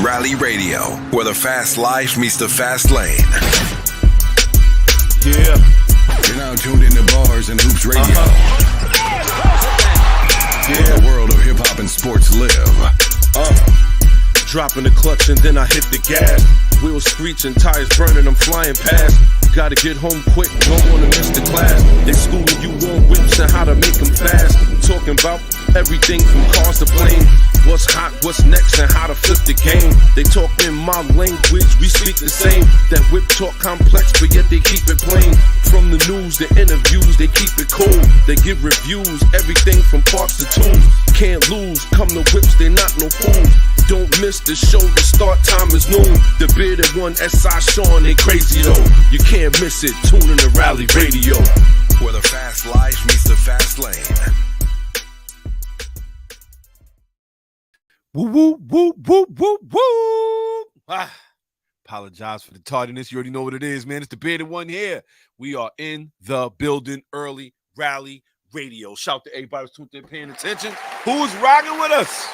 Rally Radio, where the fast life meets the fast lane. Yeah. You're now tuned into Bars and Hoops Radio. Where the world of hip-hop and sports live. Dropping the clutch and then I hit the gas. Wheels screeching, tires burning, I'm flying past. Gotta get home quick, don't wanna miss the class. They schooling you on whips and how to make them fast. Talking about everything from cars to planes. What's hot, what's next, and how to flip the game. They talk in my language, we speak the same. That whip talk complex, but yet they keep it plain. From the news, the interviews, they keep it cool. They give reviews, everything from parts to tools. Can't lose, come to whips, they not no fools. Don't miss the show, the start time is noon. The bearded one, S.I Shawn, they crazy though. You can't miss it, tune in to Rally Radio. Where the fast life meets the fast lane. Woo, woo, woo, woo, woo, woo. Apologize for the tardiness. You already know what it is, man. It's the bearded one here. We are in the building early. Rally Radio. Shout to everybody who's tuned in, paying attention. Who's rocking with us?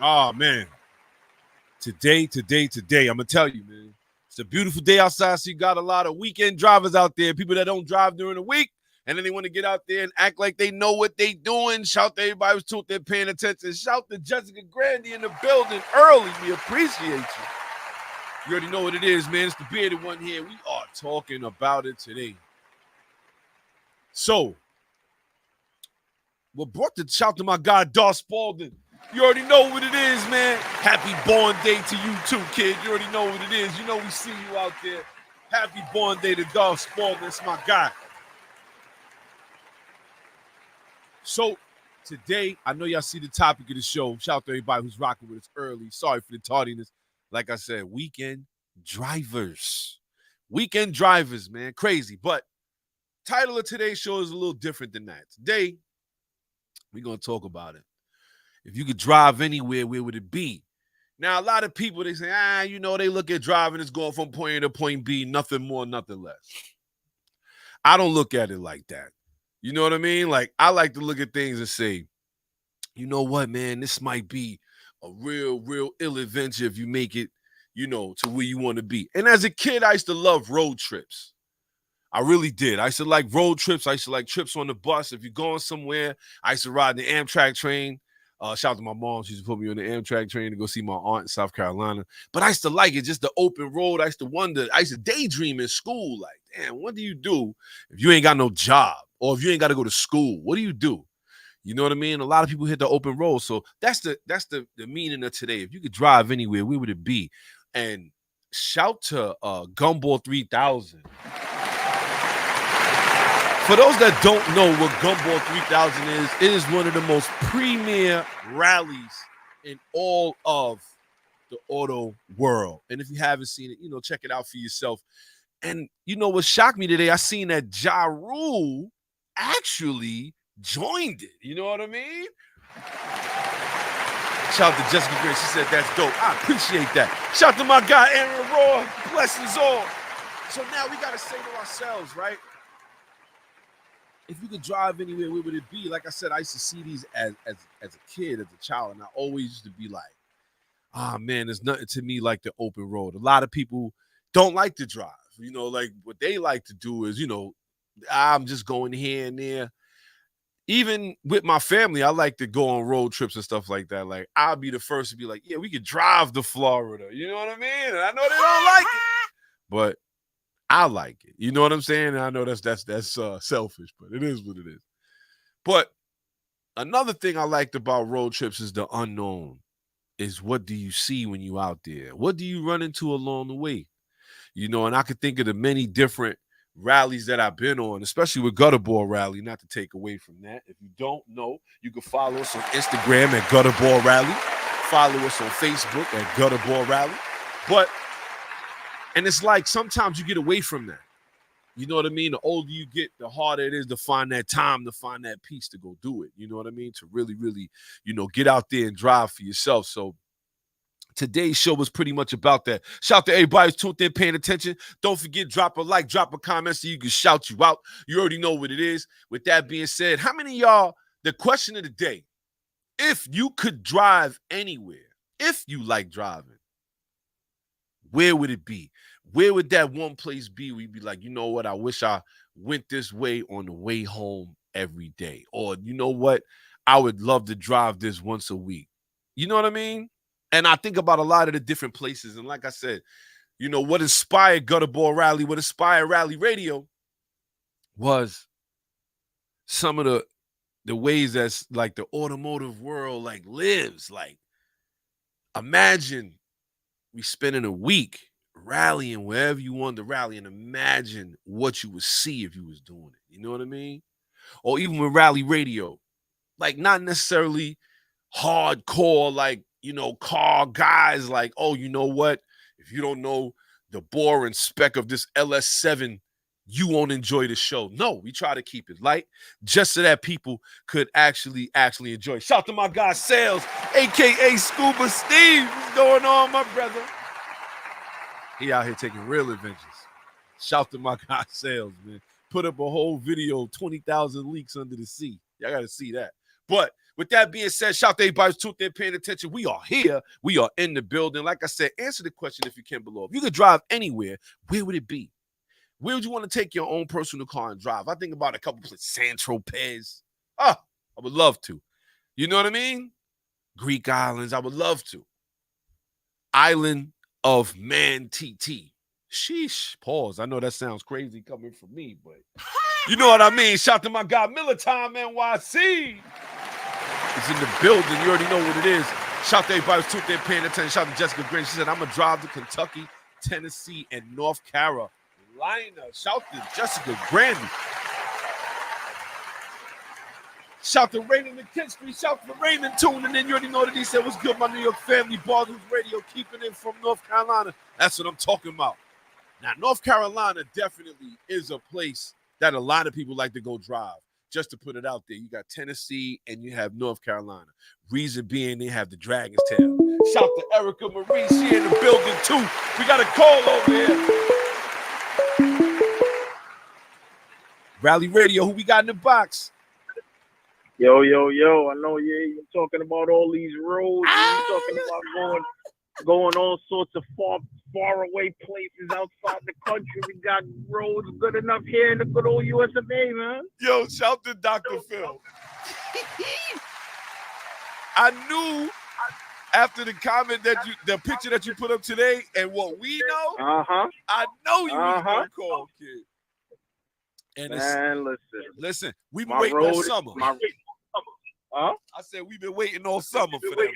Oh, man. Today, I'm going to tell you, man. It's a beautiful day outside, so you got a lot of weekend drivers out there, people that don't drive during the week, and then they want to get out there and act like they know what they doing. Shout to everybody who's tuned in, paying attention. Shout to Jessica Grandy in the building early. We appreciate you. You already know what it is, man. It's the bearded one here. We are talking about it today. So, we're brought to shout to my guy, Dar Spalding. You already know what it is, man. Happy born day to you too, kid. You already know what it is. You know we see you out there. Happy born day to Dar Spalding. That's my guy. So, today, I know y'all see the topic of the show. Shout out to everybody who's rocking with us early. Sorry for the tardiness. Like I said, weekend drivers. Weekend drivers, man. Crazy. But title of today's show is a little different than that. Today, we're going to talk about it. If you could drive anywhere, where would it be? Now, a lot of people, they say, they look at driving as going from point A to point B, nothing more, nothing less. I don't look at it like that. You know what I mean? Like, I like to look at things and say, you know what, man, this might be a real ill adventure if you make it, to where you want to be. And as a kid, I used to love road trips. I really did. I used to like road trips. I used to like trips on the bus. If you're going somewhere, I used to ride the Amtrak train. Shout out to my mom. She used to put me on the Amtrak train to go see my aunt in South Carolina. But I used to like it, just the open road. I used to wonder. I used to daydream in school. Like, damn, what do you do if you ain't got no job? Or if you ain't got to go to school? What do you do? You know what I mean? A lot of people hit the open road. So that's the meaning of today. If you could drive anywhere, where would it be? And shout to Gumball 3000. For those that don't know what Gumball 3000 is, it is one of the most premier rallies in all of the auto world. And if you haven't seen it, check it out for yourself. And what shocked me today, I seen that Ja Rule actually joined it. You know what I mean? Shout out to Jessica Gray. She said that's dope. I appreciate that. Shout out to my guy, Aaron Roy. Blessings all. So now we got to say to ourselves, right? If you could drive anywhere, where would it be? Like I said, I used to see these as a kid, as a child, and I always used to be like, man, there's nothing to me like the open road. A lot of people don't like to drive. Like what they like to do is, I'm just going here and there. Even with my family, I like to go on road trips and stuff like that. Like, I'll be the first to be like, yeah, we could drive to Florida. You know what I mean? And I know they don't like it, but I like it. You know what I'm saying? And I know that's selfish, but it is what it is. But another thing I liked about road trips is the unknown. Is what do you see when you out there? What do you run into along the way? And I could think of the many different rallies that I've been on, especially with GutterballRally, not to take away from that. If you don't know, you can follow us on Instagram at GutterballRally. Follow us on Facebook at GutterballRally. And it's like sometimes you get away from that. You know what I mean? The older you get, the harder it is to find that time, to find that peace to go do it. You know what I mean? To really, really, get out there and drive for yourself. So today's show was pretty much about that. Shout out to everybody who's tuned in, paying attention. Don't forget, drop a like, drop a comment so you can shout you out. You already know what it is. With that being said, how many of y'all, the question of the day, if you could drive anywhere, if you like driving, where would it be? Where would that one place be where you'd be like, you know what? I wish I went this way on the way home every day. Or you know what? I would love to drive this once a week. You know what I mean? And I think about a lot of the different places. And like I said, you know, what inspired GutterballRally, what inspired Rally Radio was some of the ways that's like the automotive world like lives. Like, imagine we spending a week rallying wherever you wanted to rally, and imagine what you would see if you was doing it. You know what I mean? Or even with Rally Radio, like not necessarily hardcore, like, you know, car guys like, oh, you know what? If you don't know the bore and spec of this LS7, you won't enjoy the show. No, we try to keep it light just so that people could actually enjoy. Shout to my guy Sales, aka Scuba Steve. What's going on, my brother? He out here taking real adventures. Shout to my guy Sales, man. Put up a whole video, 20,000 leaks under the sea. Y'all got to see that. But with that being said, shout to everybody who's tuned in, paying attention. We are here. We are in the building. Like I said, answer the question if you can below. If you could drive anywhere, where would it be? Where would you want to take your own personal car and drive? I think about a couple places, Saint-Tropez. I would love to. You know what I mean? Greek islands, I would love to. Island of Man TT. Sheesh. Pause. I know that sounds crazy coming from me, but you know what I mean. Shout to my guy, Militime NYC. He's in the building. You already know what it is. Shout to everybody who's tuned in, paying attention. Shout to Jessica Gray. She said, I'm going to drive to Kentucky, Tennessee, and North Carolina. Shout to Jessica Grandy. Shout to Raymond McKinstry. Shout to Raymond tuning in. You already know that he said, what's good, my New York family? Barsandhoopsradio Radio, keeping it from North Carolina. That's what I'm talking about. Now, North Carolina definitely is a place that a lot of people like to go drive. Just to put it out there, you got Tennessee and you have North Carolina. Reason being, they have the Dragon's Tail. Shout to Erica Marie. She in the building, too. We got a call over here. Rally Radio, who we got in the box? Yo. I know you're talking about all these roads. You're talking about going all sorts of far away places outside the country. We got roads good enough here in the good old US of A, man. Yo, shout to Dr. Phil. I knew after the comment the picture that you put up today and what we know, I know you was gonna call, kid. And man, listen, we've been waiting all summer. I said we've been waiting all summer for that.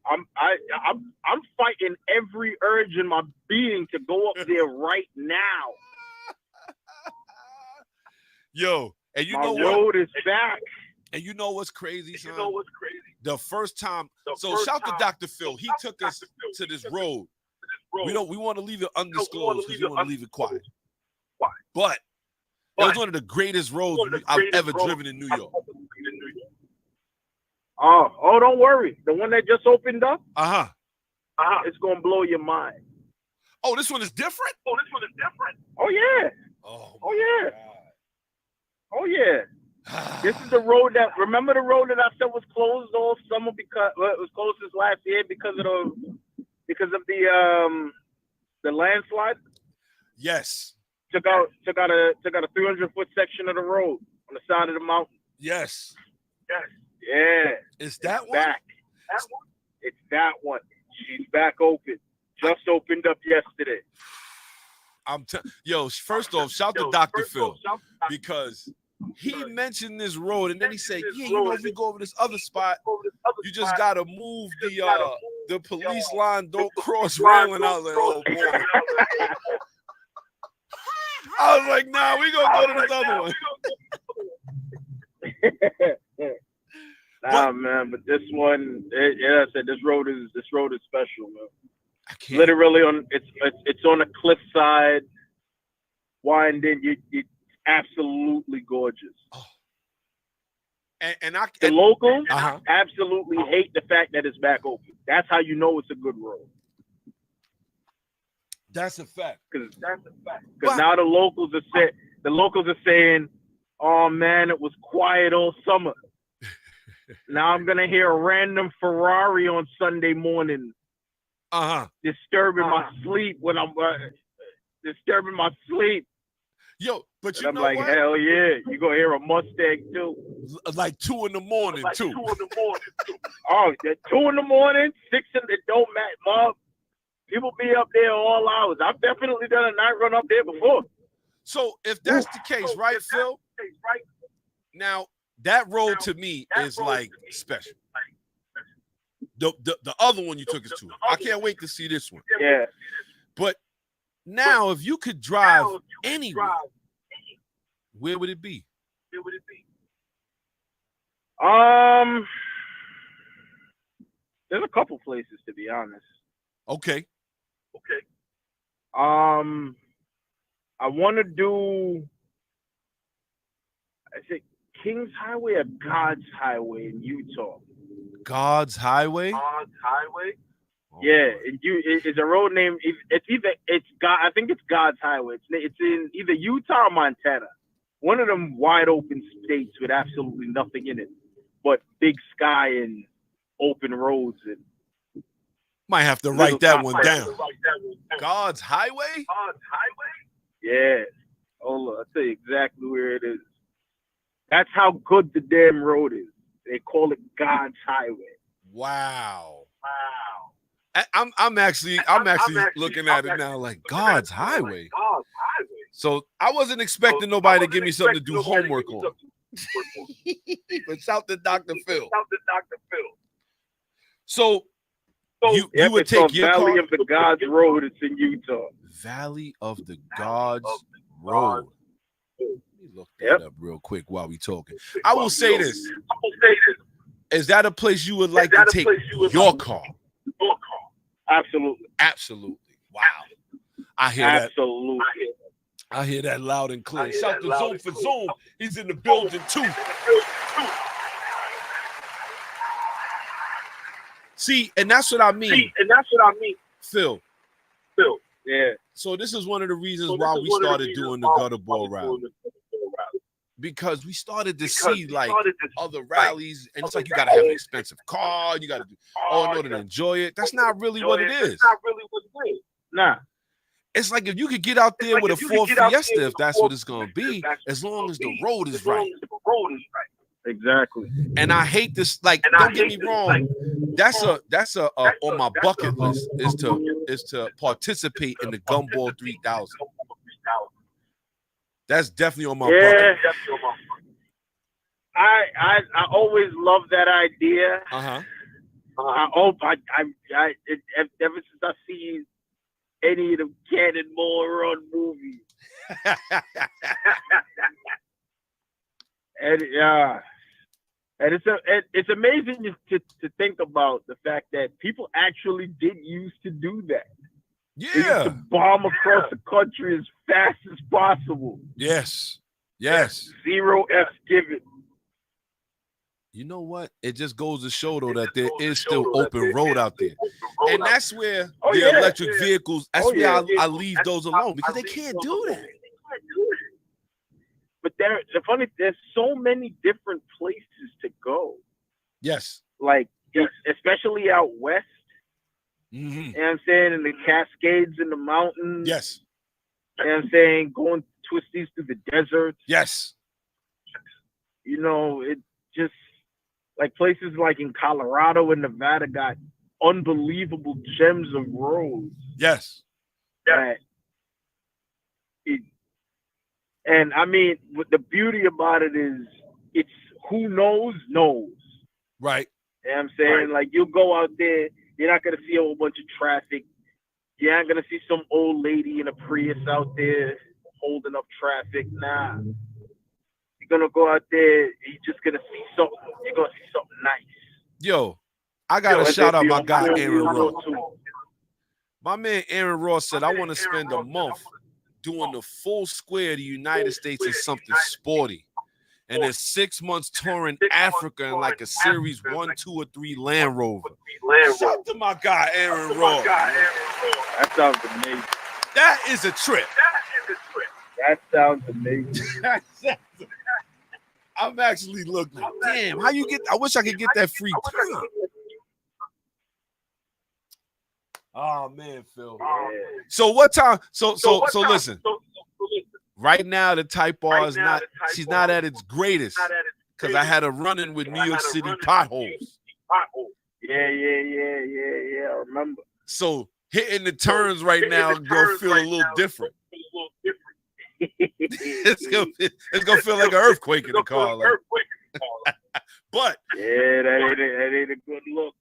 I'm fighting every urge in my being to go up there right now. Yo, and you know what? My road is back. And you know what's crazy, son? The first time, shout to Dr. Phil. He took us to this road. We want to leave it undisclosed because we want to leave it quiet. But it was one of the greatest roads I've ever driven in New York. Oh, don't worry. The one that just opened up? It's going to blow your mind. Oh, this one is different? Oh, yeah. Oh, yeah. This is the road remember the road that I said was closed all summer because it was closed this last year because of the landslide? Yes. Took out a 300-foot section of the road on the side of the mountain. Yes. Yeah. Is that one? Back. It's that one. She's back open. Just opened up yesterday. First off, shout to Dr. Phil because he mentioned this road and then he said, yeah, you know, if you go over this other spot, you just gotta move the police line, don't cross railing. I was like, oh boy. I was like, nah, we gonna go to this other one. Nah, man, but this one, I said this road is special, man. Literally it's on a cliffside, winding. It's absolutely gorgeous. Oh. The locals absolutely hate the fact that it's back open. That's how you know it's a good road. That's a fact. Because now the locals are saying Oh man, it was quiet all summer. Now I'm gonna hear a random Ferrari on Sunday morning, disturbing my sleep when I'm disturbing my sleep. Yo, but and you I'm know like, what? hell yeah, you gonna hear a Mustang too. Like 2 in the morning too. Oh, 2 in the morning, 6 in the don't matter, Mom. People be up there all hours. I've definitely done a night run up there before. So if that's the case, right, Phil? Now that road to me is like special. The other one you took us to. I can't wait to see this one. Yeah. But now, if you could drive anywhere, where would it be? There's a couple places, to be honest. Okay. I want to do, I think, King's Highway or God's Highway in Utah. God's Highway? Oh, yeah, it's a road name. I think it's God's Highway. It's in either Utah or Montana. One of them wide open states with absolutely nothing in it, but big sky and open roads. And might have to write that one down. God's Highway? Yeah. Hold on, I'll tell you exactly where it is. That's how good the damn road is. They call it God's Highway. Wow. I'm actually looking at it now like God's Highway. So I wasn't expecting nobody to give me something to do homework on. But shout to Dr. Phil. So you would take your Valley car? of the Gods Road. It's in Utah. Valley of the Gods Road. Let me look that up real quick while we talking. I will say this. Is that a place you would like to take your car? Absolutely. Wow. I hear that. Absolutely. I hear that loud and clear. Shout to Zoom for Zoom. He's in the building too. See, and that's what I mean. Phil. Yeah. So this is one of the reasons why we started doing the Gutterball Rally. Because we started to see like other rallies, and it's like you gotta have an expensive car, you gotta do all in order to enjoy it. That's not really what it is. Nah. It's like if you could get out there with a Ford Fiesta, if that's what it's gonna be, as long as the road is right. Exactly. And I hate this. Like, don't get me wrong. That's a on my bucket list is to participate in the Gumball 3000. That's definitely on my bucket. I always love that idea. Ever since I seen any of the Cannonball Run movies, and it's amazing to think about the fact that people actually did used to do that. Yeah. They used to bomb across the country as fast as possible. Yes. Zero F's given. You know what? It just goes to show though that there is still open road out there, and that's where the electric vehicles. That's where I leave those alone because they can't do that. But there's so many different places to go. Yes. Like especially out west. Mm-hmm. You know what I'm saying? In the Cascades in the mountains. Yes. You know what I'm saying? Going twisties through the deserts. Yes. You know, it just like places like in Colorado and Nevada got unbelievable gems of roads. Yes. And I mean, the beauty about it is it's who knows. Right. You know what I'm saying? Like you'll go out there, you're not gonna see a whole bunch of traffic. You ain't gonna see some old lady in a Prius out there holding up traffic. Nah. You're gonna go out there, you're just gonna see something. You're gonna see something nice. Yo, I gotta shout out my guy Aaron Ross. My man Aaron Ross said, I want to spend a month doing the full square of the United States in something sporty. And then 6 months touring Africa in like a Series 1, 2, or 3 Land Rover. Shout out to my guy Aaron Ross. That sounds amazing. That is a trip. That sounds amazing. I'm actually looking. Damn, how you get? I wish I could get that free time. Oh man, Phil. So what time? So listen. Right now, the Type R is not. She's not at its greatest because I had a run-in with New York City potholes. Yeah. I remember. So hitting the turns right now gonna feel a little different. It's gonna feel like an earthquake in the car. Like. But yeah, that ain't a good look.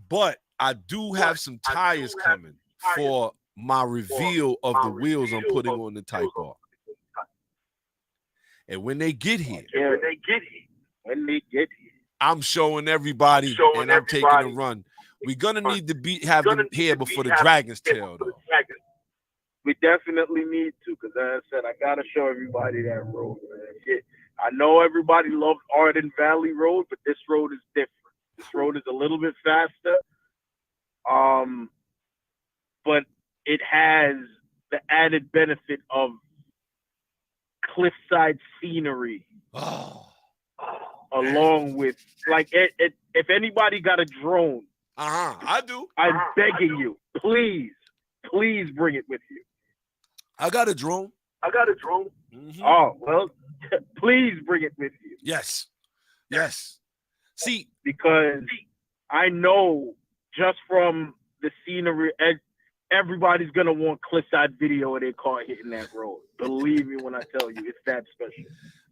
But I do have some tires coming for my reveal of the wheels I'm putting on the Type R. And when they get here, I'm showing everybody, and I'm taking a run. We're gonna need to have them here before the Dragon's Tail, though. We definitely need to, because as I said, I gotta show everybody that road, man. I know everybody loves Arden Valley Road, but this road is different. This road is a little bit faster, but it has the added benefit of cliffside scenery, along with if anybody got a drone, I do. I'm begging you, please bring it with you. I got a drone. Mm-hmm. Oh well, please bring it with you. Yes. See, because I know just from the scenery, everybody's gonna want cliffside video of their car hitting that road. Believe me when I tell you, it's that special.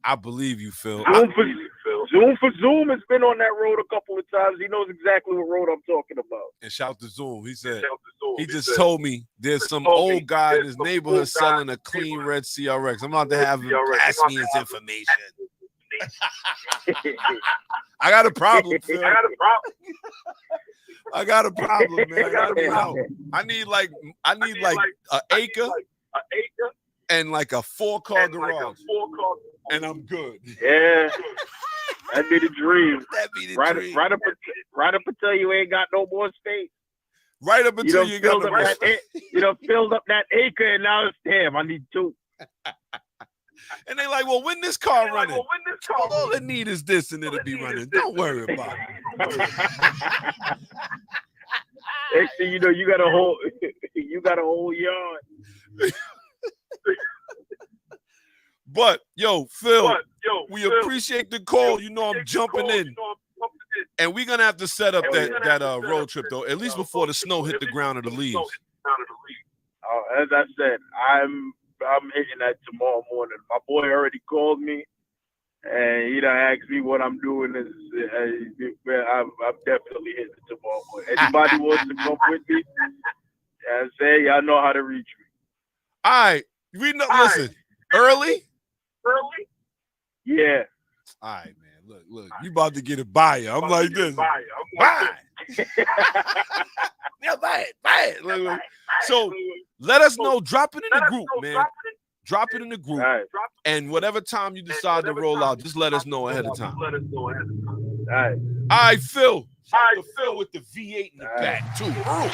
I believe you, Phil. Zoom for Zoom has been on that road a couple of times. He knows exactly what road I'm talking about. And shout to Zoom. He said he just told me there's some old guy in his neighborhood selling a clean red CRX. I'm about to have him pass me his information. I got a problem, Phil. I got a problem, man. I need like an acre and like a 4-car garage. And I'm good. Yeah. That'd be the dream. That'd be the dream. Right up until you ain't got no more space. Right up until you got no more space. You done filled up that acre, and now it's damn, I need 2. And they like, well, when this car running? All it need is this, and it'll be running. Don't worry about it. Next thing you know, you got a whole yard. But yo, Phil, we appreciate the call. You know I'm jumping in. And we're gonna have to set up that road trip though, at least before the snow hit the ground or the leaves. As I said, I'm hitting that tomorrow morning. My boy already called me, and he done asked me what I'm doing. I'm definitely hitting it tomorrow morning. Anybody wants to come with me? I say y'all know how to reach me. All right, listen, early. Yeah. All right, man. Look, you about to get a buyer. I'm like this. Buy. Yeah, buy it. Look. So let us know. Drop it in the group, man. Drop it in the group. Right. And whatever time you decide to roll out, just let us know ahead of time. All right, Phil. Phil with the V8 in the back, too. All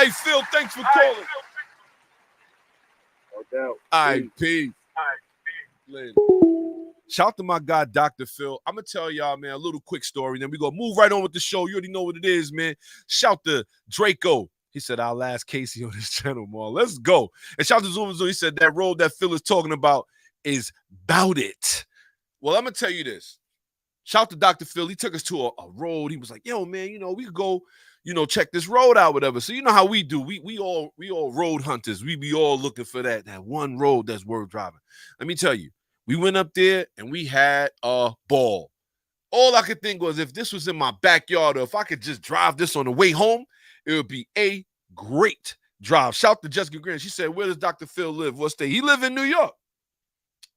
right, Phil, thanks for calling. No. All right, peace. Later. Shout out to my guy, Dr. Phil. I'm going to tell y'all, man, a little quick story. Then we're going to move right on with the show. You already know what it is, man. Shout to Draco. He said, I'll ask Casey on his channel more. Let's go. And shout to Zoom. He said, that road that Phil is talking about is Bout It. Well, I'm going to tell you this. Shout to Dr. Phil. He took us to a road. He was like, yo, man, we could go, check this road out, whatever. So you know how we do. We all road hunters. We be all looking for that one road that's worth driving. Let me tell you, we went up there and we had a ball. All I could think was if this was in my backyard or if I could just drive this on the way home, it would be a great drive. Shout to Jessica Grandy. She said, where does Dr. Phil live? What state? He live in New York.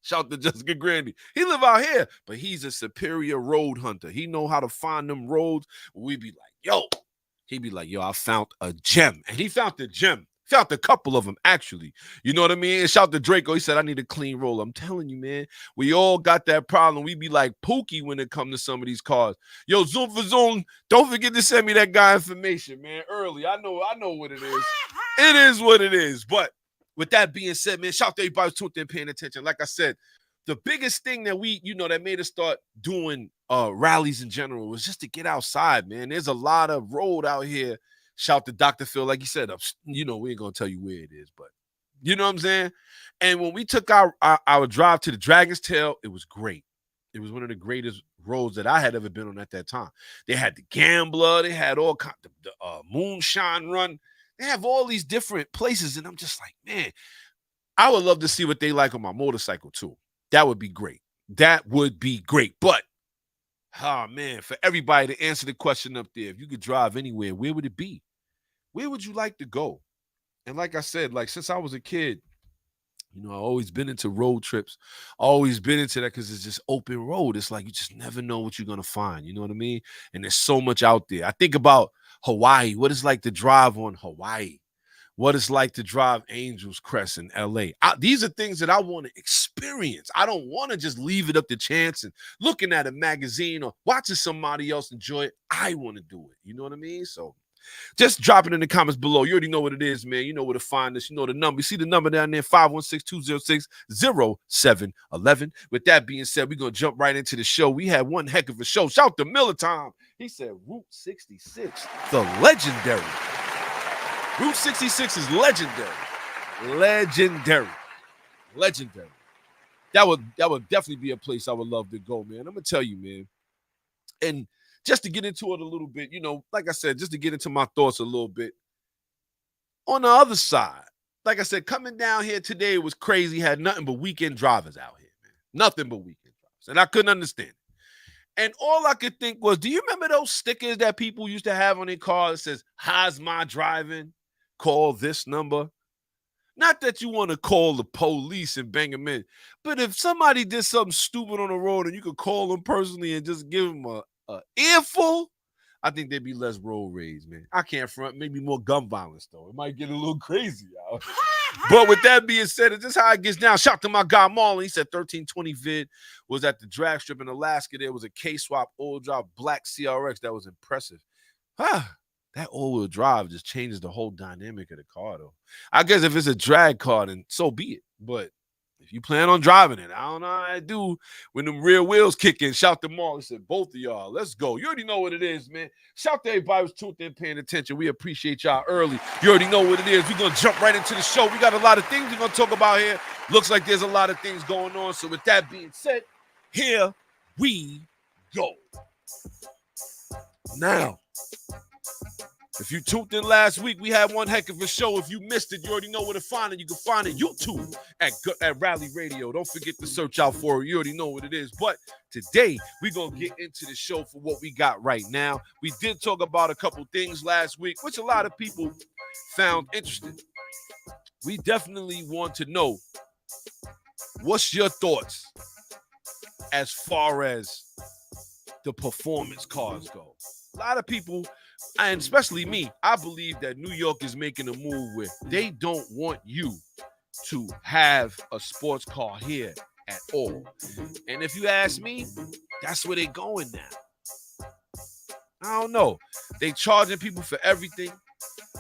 Shout to Jessica Grandy. He live out here, but he's a superior road hunter. He know how to find them roads. We be like, yo. He'd be like, yo, I found a gem. And he found the gem. Found a couple of them, actually. You know what I mean? And shout to Draco. He said, I need a clean roll. I'm telling you, man, we all got that problem. We be like Pookie when it comes to some of these cars. Yo, Zoom for Zoom, don't forget to send me that guy information, man, early. I know what it is. It is what it is. But with that being said, man, shout out to everybody who's tuned in, paying attention. Like I said, the biggest thing that that made us start doing rallies in general was just to get outside, man. There's a lot of road out here. Shout to Dr. Phil, like he said, we ain't gonna tell you where it is, but you know what I'm saying? And when we took our drive to the Dragon's Tail, it was great. It was one of the greatest roads that I had ever been on at that time. They had the Gambler, they had all kind of the Moonshine Run. They have all these different places, and I'm just like, man, I would love to see what they like on my motorcycle too. That would be great. That would be great. But, man, for everybody to answer the question up there, if you could drive anywhere, where would it be? Where would you like to go? And like I said, like since I was a kid, I've always been into road trips, always been into that because it's just open road. It's like you just never know what you're going to find. You know what I mean? And there's so much out there. I think about Hawaii, what it's like to drive on Hawaii, what it's like to drive Angels Crest in L.A. These are things that I want to experience. I don't want to just leave it up to chance and looking at a magazine or watching somebody else enjoy it. I want to do it. You know what I mean? So just drop it in the comments below. You already know what it is, man. You know where to find us. You know the number. You see the number down there, 516-206-0711. With that being said, we're going to jump right into the show. We had one heck of a show. Shout to Miller Time. He said Route 66, the legendary. Route 66 is legendary. Legendary. That would definitely be a place I would love to go, man. I'm going to tell you, man. And just to get into it a little bit, like I said, just to get into my thoughts a little bit. On the other side, like I said, coming down here today was crazy. Had nothing but weekend drivers out here, man. Nothing but weekend drivers. And I couldn't understand it. And all I could think was, do you remember those stickers that people used to have on their car that says, how's my driving? Call this number. Not that you want to call the police and bang them in, but if somebody did something stupid on the road and you could call them personally and just give them a earful, I think there'd be less road rage, man. I can't front, maybe more gun violence, though. It might get a little crazy out. But with that being said, it's just how it gets down. Shout out to my guy Marlon. He said 1320 vid was at the drag strip in Alaska. There was a K-swap all drop black CRX that was impressive. That all-wheel drive just changes the whole dynamic of the car, though. I guess if it's a drag car, then so be it. But if you plan on driving it, I don't know how I do when them rear wheels kick in. Shout to Marlon. Said, both of y'all, let's go. You already know what it is, man. Shout to everybody who's tuned in, paying attention. We appreciate y'all early. You already know what it is. We're going to jump right into the show. We got a lot of things we're going to talk about here. Looks like there's a lot of things going on. So with that being said, here we go. Now, if you tuned in last week, we had one heck of a show. If you missed it, you already know where to find it. You can find it YouTube at Rally Radio. Don't forget to search out for it. You already know what it is. But today, we're going to get into the show for what we got right now. We did talk about a couple things last week, which a lot of people found interesting. We definitely want to know, what's your thoughts as far as the performance cars go? A lot of people, and especially me, I believe that New York is making a move where they don't want you to have a sports car here at all. And if you ask me, that's where they're going now. I don't know. They charging people for everything.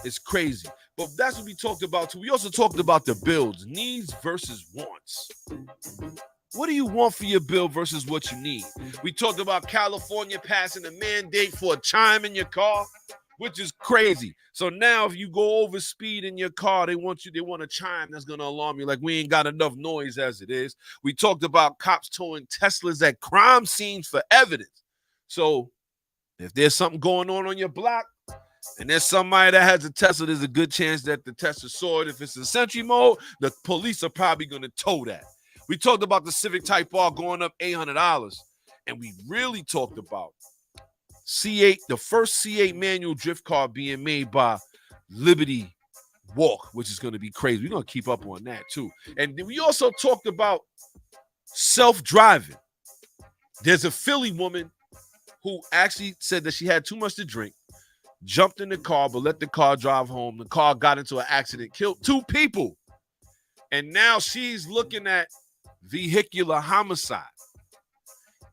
It's crazy. But that's what we talked about too. We also talked about the builds, needs versus wants. What do you want for your build versus what you need? We talked about California passing a mandate for a chime in your car, which is crazy. So now if you go over speed in your car, they want a chime that's going to alarm you, like we ain't got enough noise as it is. We talked about cops towing Teslas at crime scenes for evidence. So if there's something going on your block, and there's somebody that has a Tesla, there's a good chance that the Tesla saw it. If it's in Sentry mode, the police are probably going to tow that. We talked about the Civic Type R going up $800, and we really talked about C8, the first C8 manual drift car being made by Liberty Walk, which is going to be crazy. We're going to keep up on that, too. And then we also talked about self-driving. There's a Philly woman who actually said that she had too much to drink, jumped in the car, but let the car drive home. The car got into an accident, killed 2 people. And now she's looking at vehicular homicide.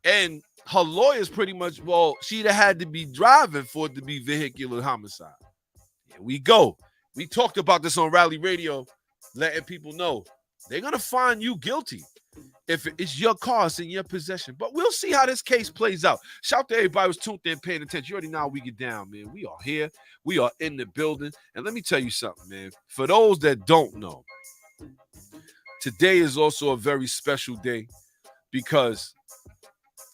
And her lawyer's pretty much, she'd have had to be driving for it to be vehicular homicide. Here we go. We talked about this on Rally Radio, letting people know they're going to find you guilty. If it's your car, it's in your possession. But we'll see how this case plays out. Shout out to everybody who's tuned in, paying attention. You already know how we get down, man. We are here. We are in the building. And let me tell you something, man. For those that don't know, today is also a very special day because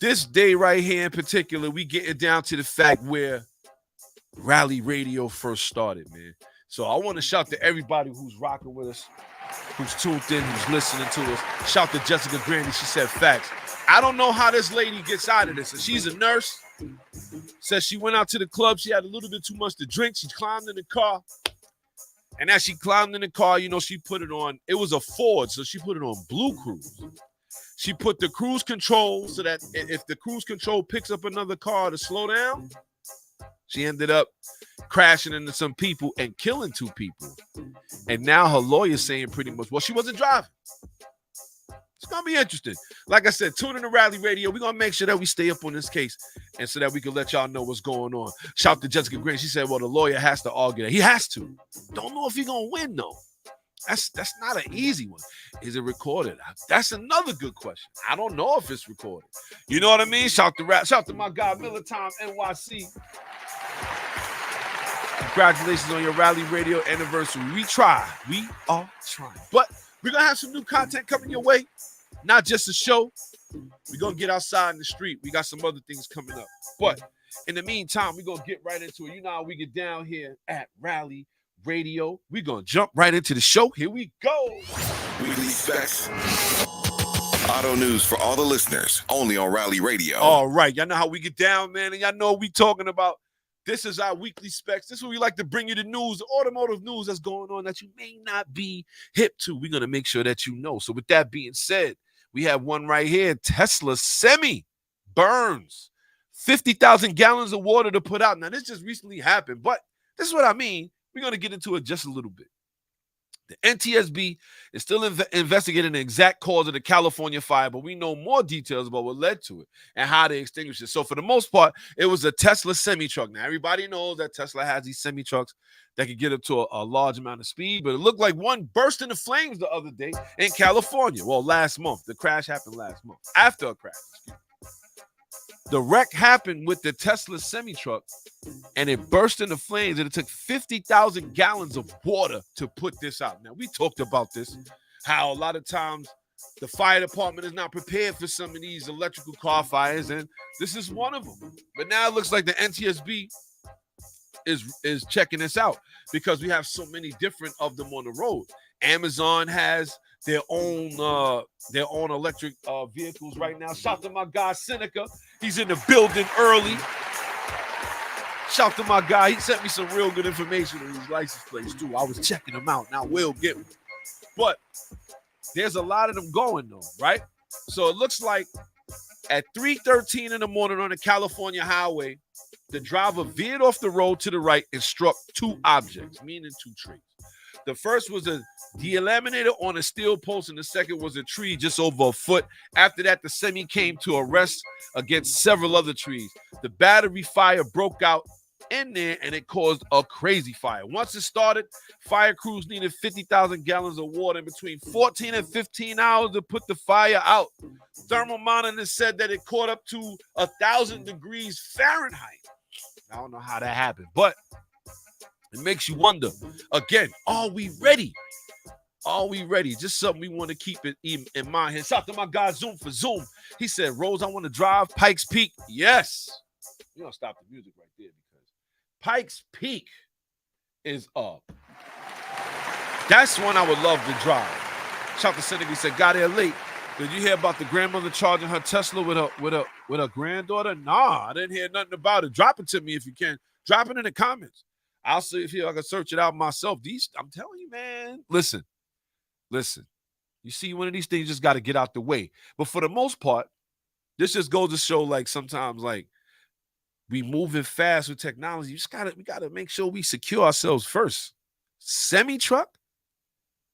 this day right here in particular, we getting down to the fact where Rally Radio first started, man. So I want to shout to everybody who's rocking with us, who's tuned in, who's listening to us. Shout to Jessica Grandy. She said facts. I don't know how this lady gets out of this. And she's a nurse. Says she went out to the club. She had a little bit too much to drink. She climbed in the car. And as she climbed in the car, you know, she put it on. It was a Ford, so she put it on Blue Cruise. She put the cruise control so that if the cruise control picks up another car to slow down, she ended up crashing into some people and killing 2 people. And now her lawyer's saying pretty much, well, she wasn't driving. It's going to be interesting. Like I said, tune in to Rally Radio. We're going to make sure that we stay up on this case and so that we can let y'all know what's going on. Shout out to Jessica Green. She said, well, the lawyer has to argue that. He has to. Don't know if he's going to win, though. That's not an easy one. Is it recorded? That's another good question. I don't know if it's recorded. You know what I mean? Shout out to my guy, Miller Time NYC. Congratulations on your Rally Radio anniversary. We try. We are trying. But we're going to have some new content coming your way. Not just a show. We're going to get outside in the street. We got some other things coming up. But in the meantime, we're going to get right into it. You know how we get down here at Rally Radio. We're going to jump right into the show. Here we go. Weekly Specs. Auto news for all the listeners. Only on Rally Radio. All right. Y'all know how we get down, man. And y'all know what we talking about. This is our weekly specs. This is where we like to bring you the news, the automotive news that's going on that you may not be hip to. We're going to make sure that you know. So with that being said, we have one right here. Tesla Semi burns 50,000 gallons of water to put out. Now, this just recently happened, but this is what I mean. We're going to get into it just a little bit. The NTSB is still investigating the exact cause of the California fire, but we know more details about what led to it and how they extinguished it. So for the most part, it was a Tesla semi-truck. Now, everybody knows that Tesla has these semi-trucks that can get up to a large amount of speed, but it looked like one burst into flames the other day in California. Well, last month. The crash happened last month. After a crash. The wreck happened with the Tesla semi-truck, and it burst into flames, and it took 50,000 gallons of water to put this out. Now, we talked about this, how a lot of times the fire department is not prepared for some of these electrical car fires, and this is one of them. But now it looks like the NTSB is checking this out because we have so many different of them on the road. Amazon has their own electric vehicles right now. Shout out to my guy Seneca. He's in the building early. Shout out to my guy. He sent me some real good information on his license plates too. I was checking them out. Now we'll get them. But there's a lot of them going though, right? So it looks like at 3:13 in the morning on the California highway, the driver veered off the road to the right and struck 2 objects, meaning 2 trees. The first was a delaminator on a steel post, and the second was a tree just over a foot. After that, the semi came to a rest against several other trees. The battery fire broke out in there, and it caused a crazy fire. Once it started, fire crews needed 50,000 gallons of water in between 14 and 15 hours to put the fire out. Thermal monitors said that it caught up to 1,000 degrees Fahrenheit. I don't know how that happened, but it makes you wonder, again, are we ready? Are we ready? Just something we want to keep it in mind. And shout out to my guy Zoom for Zoom. He said, Rose, I want to drive Pikes Peak. Yes. We're going to stop the music right there because Pikes Peak is up. That's one I would love to drive. Shout out to Seneca. He said, got here late. Did you hear about the grandmother charging her Tesla with her granddaughter? Nah, I didn't hear nothing about it. Drop it to me if you can. Drop it in the comments. I'll see if I can search it out myself. I'm telling you, man. Listen. You see, one of these things just got to get out the way. But for the most part, this just goes to show, like, sometimes, like, we moving fast with technology. We gotta make sure we secure ourselves first. Semi-truck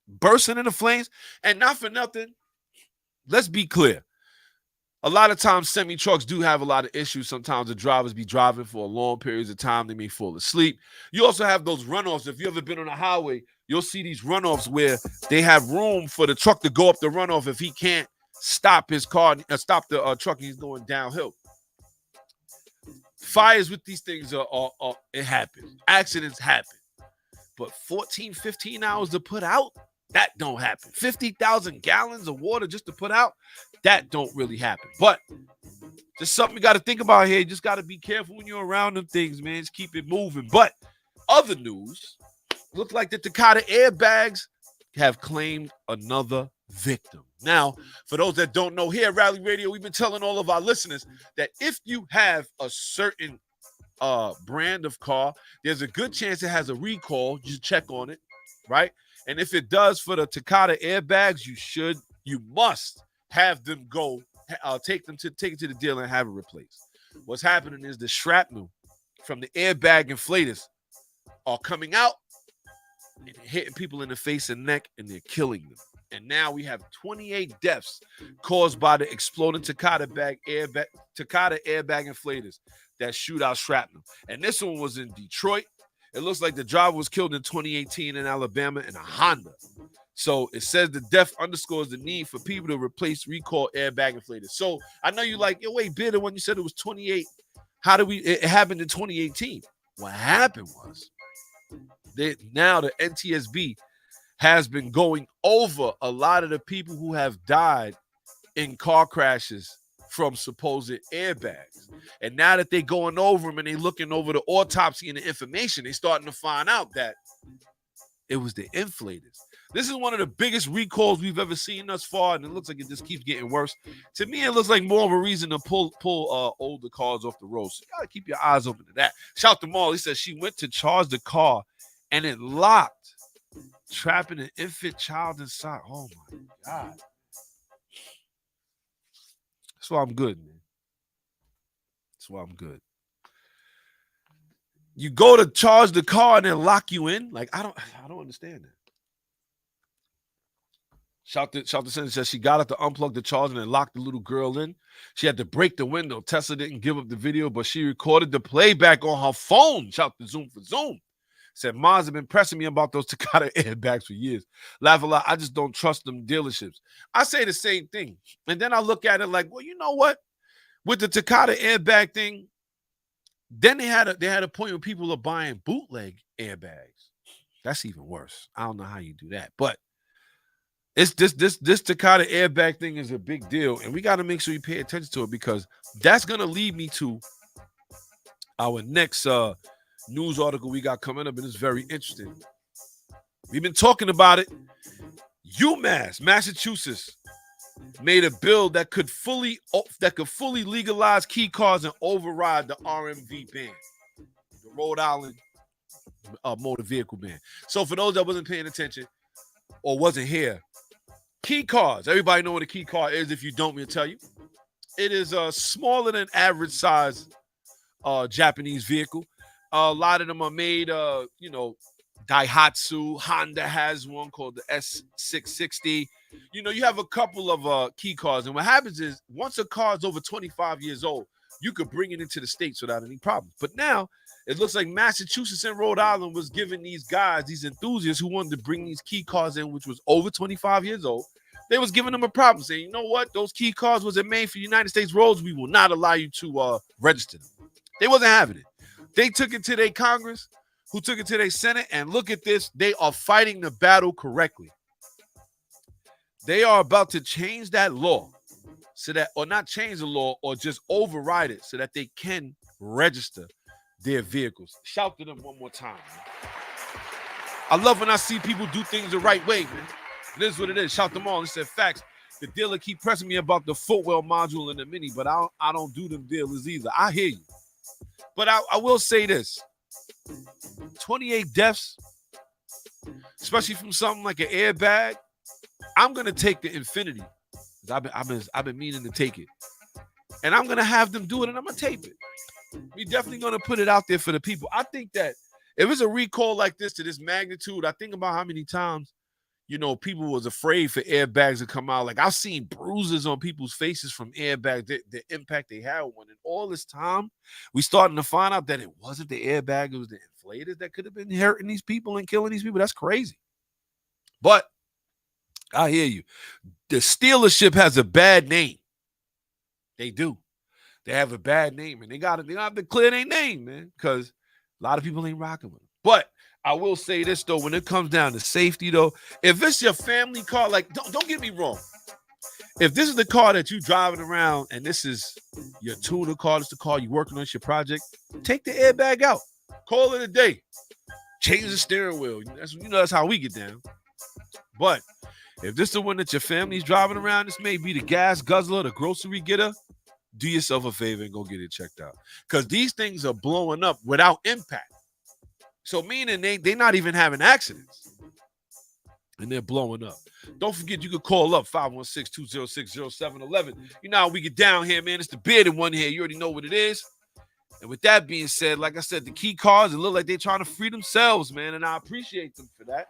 bursting into flames, and not for nothing. Let's be clear. A lot of times, semi-trucks do have a lot of issues. Sometimes the drivers be driving for long periods of time. They may fall asleep. You also have those runoffs. If you've ever been on a highway, you'll see these runoffs where they have room for the truck to go up the runoff if he can't stop his car, stop the truck, and he's going downhill. Fires with these things it happens. Accidents happen. But 14, 15 hours to put out, that don't happen. 50,000 gallons of water just to put out, that don't really happen. But just something you got to think about here. You just got to be careful when you're around them things, man. Just keep it moving. But other news, look like the Takata airbags have claimed another victim. Now, for those that don't know, here at Rally Radio, we've been telling all of our listeners that if you have a certain brand of car, there's a good chance it has a recall. You check on it, right? And if it does for the Takata airbags, you must have them go, take it to the dealer and have it replaced. What's happening is the shrapnel from the airbag inflators are coming out and hitting people in the face and neck, and they're killing them. And now we have 28 deaths caused by the exploding Takata airbag inflators that shoot out shrapnel. And this one was in Detroit. It looks like the driver was killed in 2018 in Alabama in a Honda. So it says the death underscores the need for people to replace recall airbag inflators. So I know you like, wait, bitter when you said it was 28. It happened in 2018. What happened was now the NTSB has been going over a lot of the people who have died in car crashes from supposed airbags. And now that they're going over them and they're looking over the autopsy and the information, they're starting to find out that it was the inflators. This is one of the biggest recalls we've ever seen thus far, and it looks like it just keeps getting worse. To me, it looks like more of a reason to pull older cars off the road. So you got to keep your eyes open to that. Shout to Maul. He says she went to charge the car, and it locked, trapping an infant child inside. Oh, my God. That's why I'm good, man. That's why I'm good. You go to charge the car and then lock you in? Like, I don't understand that. Shout to Cindy says she got up to unplug the charger and locked the little girl in. She had to break the window. Tesla didn't give up the video, but she recorded the playback on her phone. Shout to Zoom for Zoom. Said, Mars have been pressing me about those Takata airbags for years. Laugh a lot. I just don't trust them dealerships. I say the same thing. And then I look at it like, well, you know what? With the Takata airbag thing, then they had a point where people are buying bootleg airbags. That's even worse. I don't know how you do that. But it's this Takata airbag thing is a big deal. And we got to make sure you pay attention to it, because that's going to lead me to our next news article we got coming up, and it's very interesting. We've been talking about it. UMass, Massachusetts, made a bill that could fully legalize key cards and override the RMV ban, the Rhode Island motor vehicle ban. So for those that wasn't paying attention or wasn't here, key cards. Everybody know what a key card is. If you don't, we'll tell you. It is a smaller than average size Japanese vehicle. A lot of them are made, Daihatsu. Honda has one called the S660. You have a couple of key cards. And what happens is once a car is over 25 years old, you could bring it into the States without any problems. But now it looks like Massachusetts and Rhode Island was giving these guys, these enthusiasts who wanted to bring these key cards in, which was over 25 years old, they was giving them a problem, saying, you know what? Those key cards wasn't made for United States roads. We will not allow you to register them. They wasn't having it. They took it to their Congress, who took it to their Senate, and look at this. They are fighting the battle correctly. They are about to change that law so that, or not change the law, or just override it so that they can register their vehicles. Shout to them one more time, man. I love when I see people do things the right way, man. It is what it is. Shout them all. He said, facts. The dealer keep pressing me about the footwell module in the Mini, but I don't do them dealers either. I hear you. But I will say this. 28 deaths, especially from something like an airbag, I'm going to take the Infinity. I've been meaning to take it. And I'm going to have them do it, and I'm going to tape it. We're definitely going to put it out there for the people. I think that if it's a recall like this to this magnitude, I think about how many times, people was afraid for airbags to come out. Like, I've seen bruises on people's faces from airbags, the impact they had on. And all this time, we starting to find out that it wasn't the airbag, it was the inflators that could have been hurting these people and killing these people. That's crazy. But I hear you. the dealership has a bad name. They do. They have a bad name, and they got to clear their name, man, because a lot of people ain't rocking with them. But I will say this, though, when it comes down to safety, though, if it's your family car, like, don't get me wrong. If this is the car that you driving around and this is your tuner car, this is the car you working on, it's your project, take the airbag out. Call it a day. Change the steering wheel. That's how we get down. But if this is the one that your family's driving around, this may be the gas guzzler, the grocery getter, do yourself a favor and go get it checked out. Because these things are blowing up without impact. So meaning they're not even having accidents. And they're blowing up. Don't forget, you can call up 516-206-0711. You know how we get down here, man. It's the bearded one here. You already know what it is. And with that being said, like I said, the key cars, it look like they're trying to free themselves, man. And I appreciate them for that.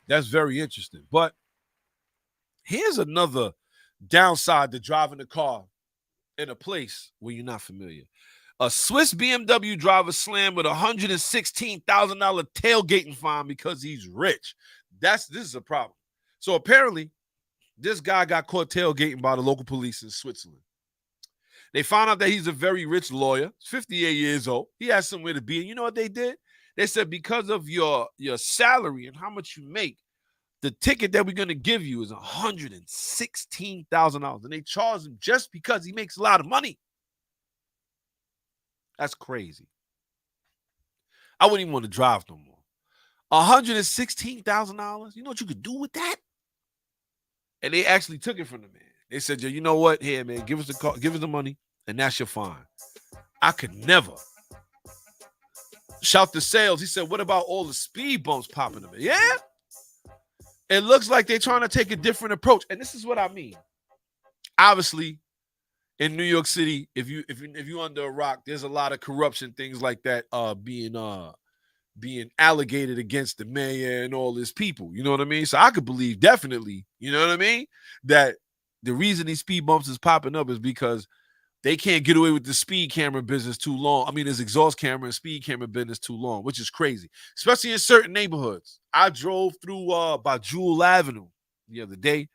That's very interesting. But here's another downside to driving a car in a place where you're not familiar. A Swiss BMW driver slammed with a $116,000 tailgating fine because he's rich. This is a problem. So apparently, this guy got caught tailgating by the local police in Switzerland. They found out that he's a very rich lawyer. He's 58 years old. He has somewhere to be. And you know what they did? They said, because of your salary and how much you make, the ticket that we're going to give you is $116,000. And they charged him just because he makes a lot of money. That's crazy. I wouldn't even want to drive no more. $116,000? You know what you could do with that? And they actually took it from the man. They said, you know what? Here, man, give us the car, give us the money, and that's your fine. I could never. Shout to sales. He said, what about all the speed bumps popping up? Yeah. It looks like they're trying to take a different approach. And this is what I mean. Obviously, in New York City, if you under a rock, there's a lot of corruption, things like that being allocated against the mayor and all his people. You know what I mean? So I could believe definitely, you know what I mean, that the reason these speed bumps is popping up is because they can't get away with the speed camera business too long. I mean, there's exhaust camera and speed camera business too long, which is crazy, especially in certain neighborhoods. I drove through by Jewel Avenue the other day.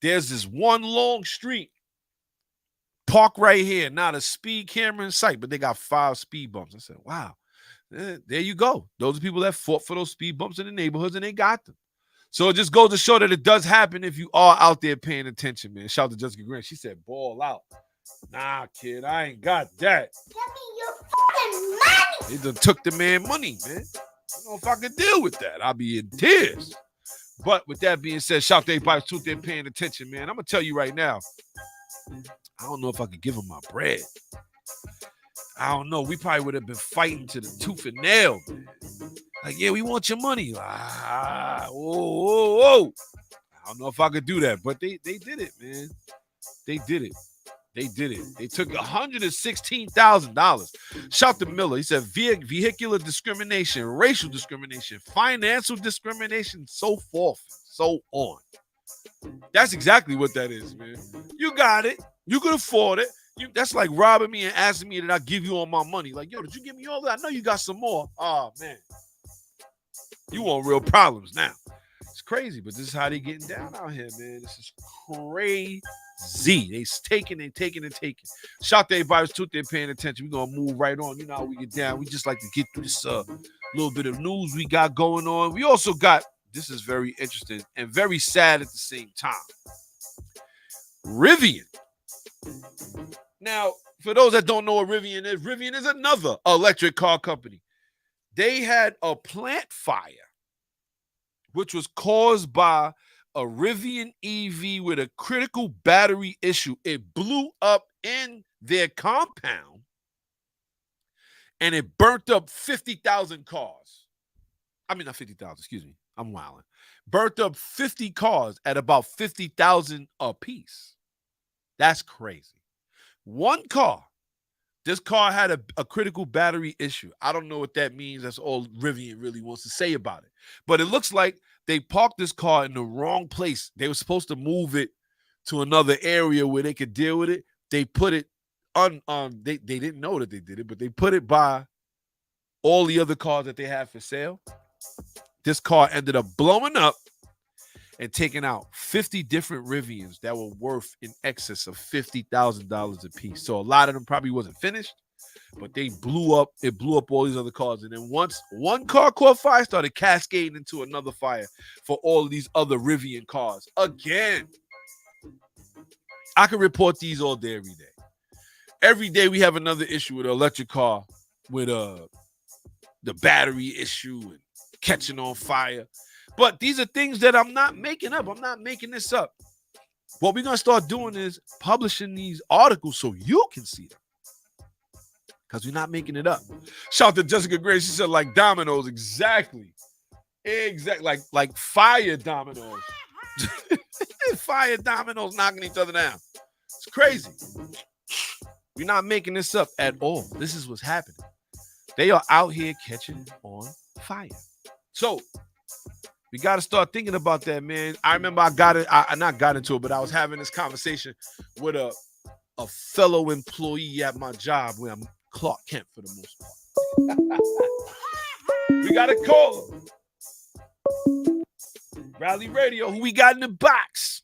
There's this one long street. Park right here, not a speed camera in sight, but they got 5 speed bumps. I said, wow, there you go. Those are people that fought for those speed bumps in the neighborhoods, and they got them. So it just goes to show that it does happen if you are out there paying attention, man. Shout out to Jessica Grant. She said, ball out. Nah, kid, I ain't got that. Give me your fucking money. They done took the man money, man. I don't know if I could deal with that. I'll be in tears. But with that being said, shout out to everybody who's there paying attention, man. I'm going to tell you right now, I don't know if I could give him my bread. I don't know. We probably would have been fighting to the tooth and nail, man. Like, yeah, we want your money. Whoa. I don't know if I could do that, but they did it, man. They did it. They took $116,000. Shout to Miller. He said vehicular discrimination, racial discrimination, financial discrimination, so forth, so on. That's exactly what that is, man. You got it. You could afford it. That's like robbing me and asking me that I give you all my money. Like, yo, did you give me all that? I know you got some more. Oh, man. You want real problems now. It's crazy, but this is how they getting down out here, man. This is crazy. They taking. Shout to everybody who's there paying attention. We're going to move right on. You know how we get down. We just like to get through this little bit of news we got going on. We also got, this is very interesting and very sad at the same time, Rivian. Now, for those that don't know what Rivian is another electric car company. They had a plant fire, which was caused by a Rivian EV with a critical battery issue. It blew up in their compound, and it burnt up 50,000 cars. I mean, not 50,000, excuse me. I'm wilding. Burnt up 50 cars at about 50,000 a piece. That's crazy. One car. This car had a critical battery issue. I don't know what that means. That's all Rivian really wants to say about it. But it looks like they parked this car in the wrong place. They were supposed to move it to another area where they could deal with it. They put it they didn't know that they did it, but they put it by all the other cars that they had for sale. This car ended up blowing up and taking out 50 different Rivians that were worth in excess of $50,000 a piece. So a lot of them probably wasn't finished, but they blew up. It blew up all these other cars. And then once one car caught fire, started cascading into another fire for all of these other Rivian cars. Again, I can report these all day, every day. Every day we have another issue with an electric car, with the battery issue and catching on fire. But these are things that I'm not making up. I'm not making this up. What we're going to start doing is publishing these articles so you can see them. Because we're not making it up. Shout out to Jessica Gray. She said, like dominoes. Exactly. Like fire dominoes. Fire dominoes knocking each other down. It's crazy. We're not making this up at all. This is what's happening. They are out here catching on fire. So we got to start thinking about that, man. I remember I not got into it, but I was having this conversation with a fellow employee at my job where I'm Clark Kent for the most part. We got to call him. Rally Radio, who we got in the box?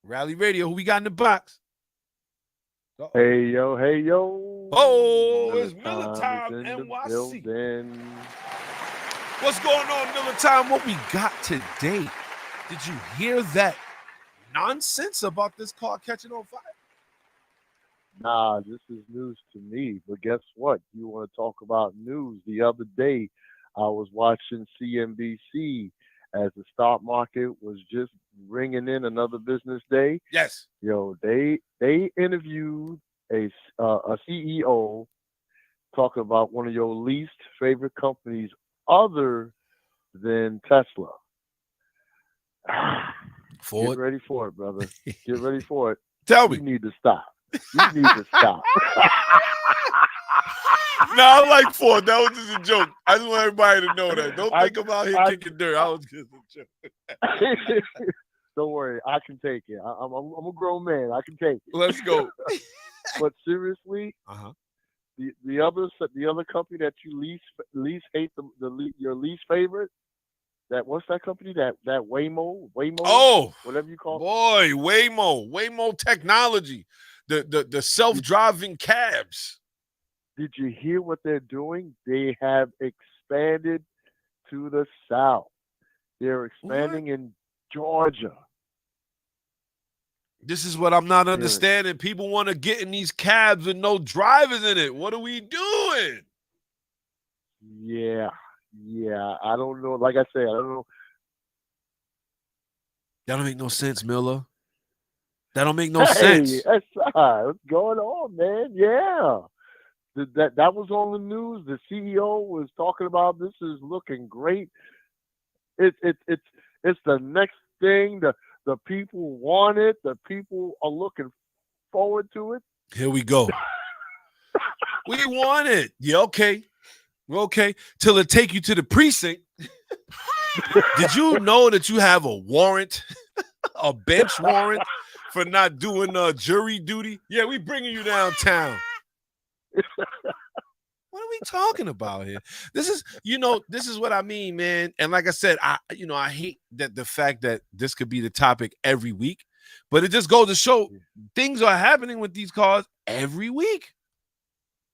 Rally Radio, who we got in the box? Uh-oh. Hey, yo. Oh, it's Miller Time, NYC. What's going on, Miller Time? What we got today? Did you hear that nonsense about this car catching on fire? Nah, this is news to me. But guess what? You want to talk about news? The other day, I was watching CNBC as the stock market was just ringing in another business day. Yes. They interviewed a CEO talking about one of your least favorite companies other than Tesla. Ford. Get ready for it, brother. Get ready for it. Tell me. You need to stop. You need to stop. No, I like Ford. That was just a joke. I just want everybody to know that. Don't think about him kicking dirt. I was just a joke. Don't worry. I can take it. I'm a grown man. I can take it. Let's go. But seriously, the other company that you least hate, your least favorite, what's that company? That Waymo? Oh, whatever you call it. Boy, Waymo technology. The self-driving cabs. Did you hear what they're doing? They have expanded to the south. They're expanding in Georgia. This is what I'm not understanding. People want to get in these cabs with no drivers in it. What are we doing? Yeah. I don't know. Like I said, I don't know. That don't make no sense, Miller. That don't make no sense. S.I, what's going on, man? Yeah. That was on the news. The CEO was talking about this is looking great. It's the next thing. The people want it. The people are looking forward to it. Here we go. We want it. Yeah, okay. We're okay. Till it take you to the precinct. Did you know that you have a warrant, a bench warrant for not doing jury duty? Yeah, we bringing you downtown. What are we talking about here? This is what I mean, man. And like I said, I hate that the fact that this could be the topic every week, but it just goes to show things are happening with these cars every week.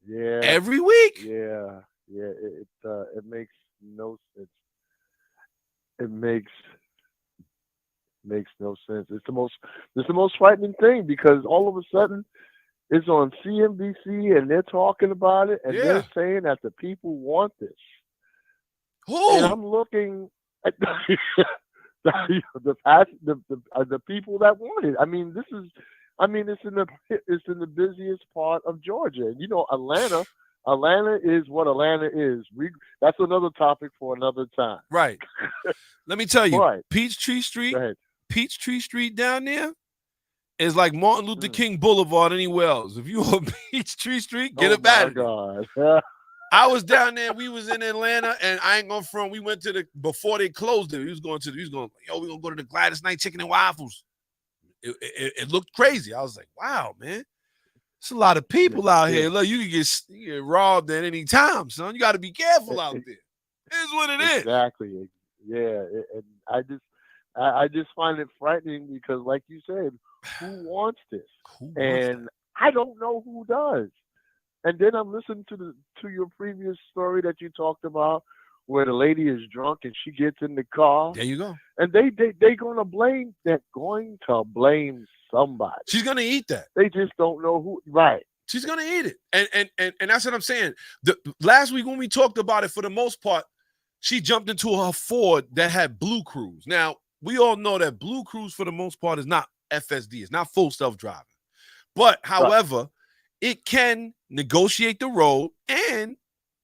Yeah. Every week. Yeah. It makes no sense. It makes no sense. It's the most frightening thing because all of a sudden it's on CNBC and they're talking about it and they're saying that the people want this. Who? And I'm looking at the people that want it. I mean, it's in the busiest part of Georgia. And Atlanta. Atlanta is what Atlanta is. That's another topic for another time. Right. Let me tell you, right. Peachtree Street down there is like Martin Luther King Boulevard anywhere else. If you on Peachtree Street, get it back. Oh, my God. I was down there. We was in Atlanta, and I ain't going front. We went to before they closed it. We're going to go to the Gladys Knight Chicken and Waffles. it looked crazy. I was like, wow, man. It's a lot of people out here. Look, you can get robbed at any time, son. You got to be careful out there. It is what it is. Exactly. Yeah, and I just find it frightening because, like you said, who wants this? And I don't know who does. And then I'm listening to your previous story that you talked about, where the lady is drunk and she gets in the car. There you go. And they're going to blame somebody. She's going to eat that. They just don't know who. Right. She's going to eat it. And that's what I'm saying. Last week when we talked about it, for the most part, she jumped into her Ford that had Blue Cruise. Now, we all know that Blue Cruise, for the most part, is not FSD. It's not full self-driving. But, however, it can negotiate the road, and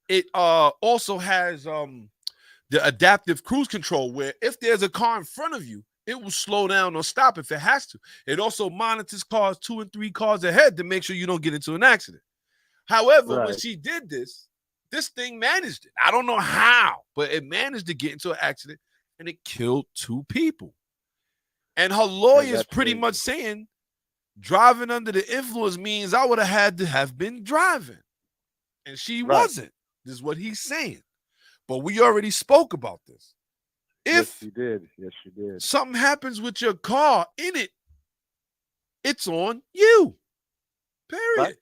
it also has the adaptive cruise control, where if there's a car in front of you, it will slow down or stop if it has to. It also monitors cars 2 and 3 cars ahead to make sure you don't get into an accident. However, when she did this thing managed it. I don't know how, but it managed to get into an accident, and it killed 2 people. And her lawyer is pretty much saying driving under the influence means I would have had to have been driving. And she wasn't. This is what he's saying. But we already spoke about this. If yes, you did. Something happens with your car in it, it's on you. Period. Right.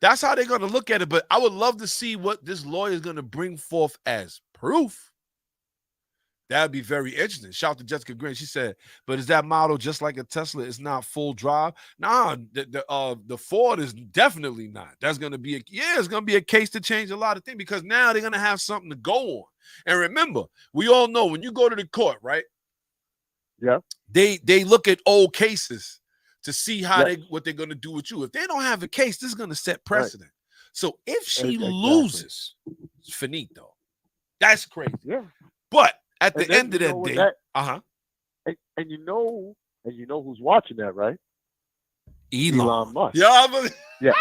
That's how they're gonna look at it. But I would love to see what this lawyer is gonna bring forth as proof. That'd be very interesting. Shout out to Jessica Green. She said, but is that model just like a Tesla? It's not full drive? Nah, the Ford is definitely not. That's going to be it's going to be a case to change a lot of things, because now they're going to have something to go on. And remember, we all know when you go to the court, right? Yeah. They look at old cases to see what they're going to do with you. If they don't have a case, this is going to set precedent. Right. So if she loses, it's finito. That's crazy. Yeah. But at the end of that day, and you know who's watching that, right? Elon Musk. Yeah,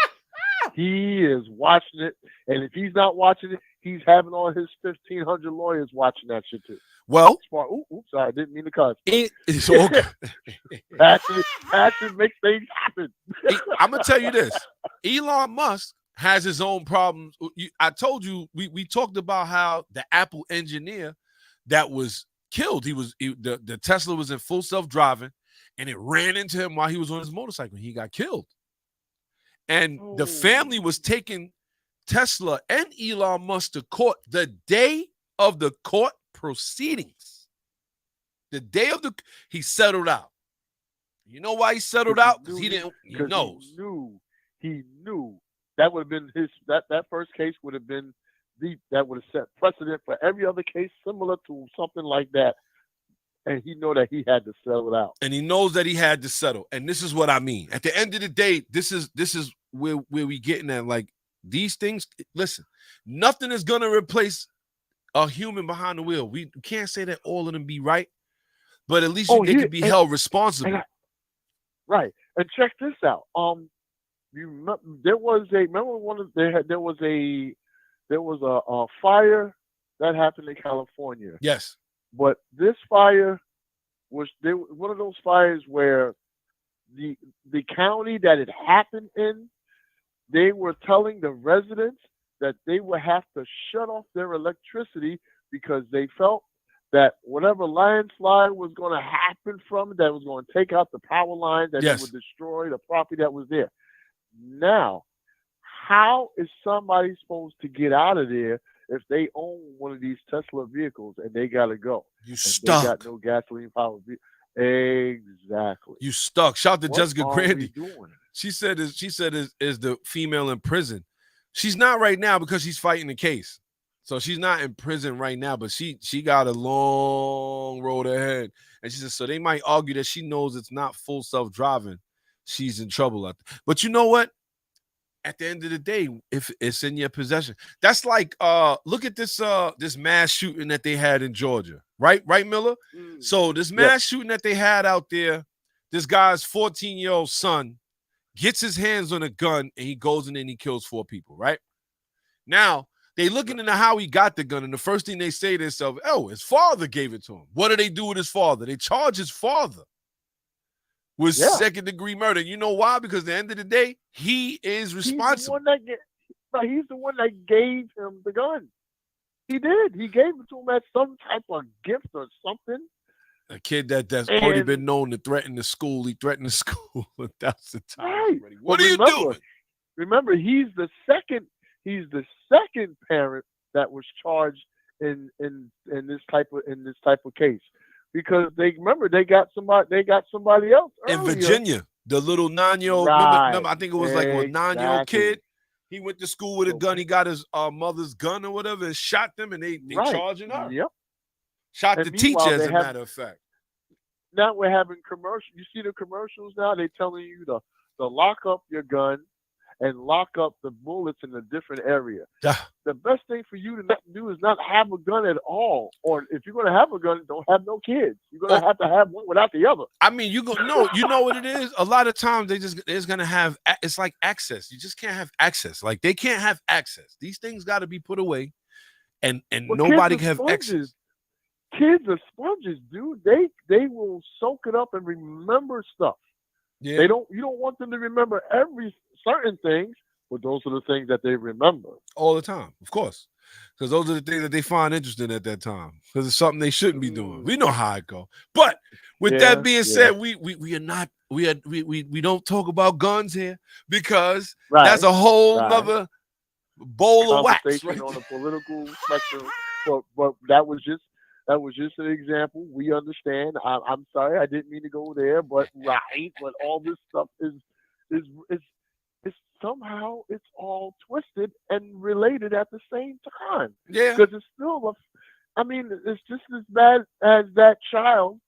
he is watching it, and if he's not watching it, he's having all his 1,500 lawyers watching that shit too. Well, oops, sorry, I didn't mean to cuss. It's okay. Passion makes things happen. I'm gonna tell you this: Elon Musk has his own problems. I told you we talked about how the Apple engineer that was killed. The Tesla was in full self-driving, and it ran into him while he was on his motorcycle. He got killed. And the family was taking Tesla and Elon Musk to court the day of the court proceedings. The day of he settled out. You know why he settled out? Because he knows. He knew that would have been that first case would have been that would have set precedent for every other case similar to something like that. And he know that he had to settle it out. And he knows that he had to settle. And this is what I mean. At the end of the day, this is where we getting at. Like, these things, listen, nothing is going to replace a human behind the wheel. We can't say that all of them be right, but at least they can be held responsible. Right. And check this out. There was a fire that happened in California. Yes. But this fire was one of those fires where the county that it happened in, they were telling the residents that they would have to shut off their electricity because they felt that whatever landslide was going to happen from it, that was going to take out the power lines, that it would destroy the property that was there. Now, how is somebody supposed to get out of there if they own one of these Tesla vehicles and they got to go? You stuck. They got no gasoline powered vehicle. Exactly. You stuck. Shout out to Jessica Grandy. She said is the female in prison. She's not right now because she's fighting the case. So she's not in prison right now, but she got a long road ahead. And she said, so they might argue that she knows it's not full self-driving. She's in trouble. But you know what? At the end of the day, if it's in your possession, that's like look at this mass shooting that they had in Georgia, right, Miller? So this mass shooting that they had out there, this guy's 14-year-old son gets his hands on a gun and he goes in and he kills 4 people, right? Now they looking into how he got the gun, and the first thing they say to themselves, his father gave it to him. What do they do with his father? They charge his father. was second-degree murder. You know why? Because at the end of the day, he is responsible. He's the one that gave him the gun. He did. He gave it to him as some type of gift or something. A kid that's already been known to threaten the school. He threatened the school 1,000 times already. What are you doing? Remember, he's the second parent that was charged in this type of case, because they got somebody else earlier. In Virginia, the little 9-year-old. Right. Remember, I think it was like a 9-year-old kid. He went to school with a gun. He got his mother's gun or whatever and shot them, and they charging her. Yep. Shot the teacher, as a matter of fact. Now we're having commercials. You see the commercials now? They're telling you to lock up your gun and lock up the bullets in a different area. The best thing for you to not do is not have a gun at all. Or if you're going to have a gun, don't have no kids. You're going to have one without the other. I mean, you know what it is? A lot of times they're going to have, it's like access. You just can't have access. Like, they can't have access. These things got to be put away, and nobody can have access. Kids are sponges, dude. They will soak it up and remember stuff. Yeah. You don't want them to remember certain things, but those are the things that they remember all the time, of course, because those are the things that they find interesting at that time, because it's something they shouldn't be doing. We know how it go. But with that being said, we don't talk about guns here, because that's a whole other bowl of wax. Right? On a political spectrum, but that was just an example. We understand. I'm sorry, I didn't mean to go there, but but all this stuff is somehow it's all twisted and related at the same time. Yeah, because it's still it's just as bad as that child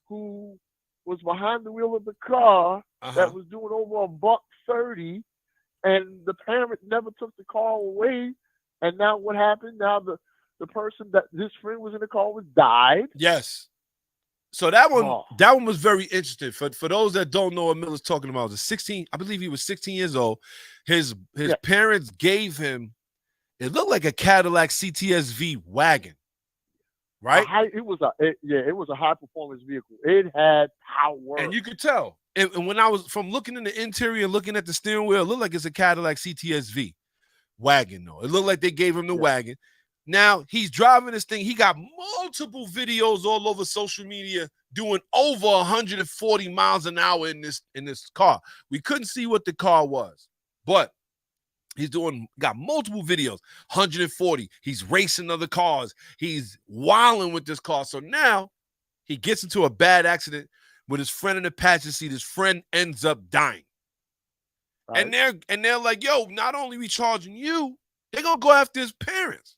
who was behind the wheel of the car that was doing over $130, and the parent never took the car away. And now what happened? Now the person that his friend was in the car with died. Yes. So that one was very interesting. For those that don't know what Miller's talking about, I believe he was 16 years old. His parents gave him, it looked like a Cadillac CTSV wagon, right? It was a high performance vehicle. It had power, and you could tell. And when I was from looking in the interior, looking at the steering wheel, it looked like it's a Cadillac CTSV wagon. Though it looked like they gave him the wagon. Now he's driving this thing. He got multiple videos all over social media doing over 140 miles an hour in this car. We couldn't see what the car was, but got multiple videos, 140. He's racing other cars. He's wilding with this car. So now he gets into a bad accident with his friend in the passenger seat. His friend ends up dying. Right. And they're like, yo, not only we charging you, they're gonna go after his parents.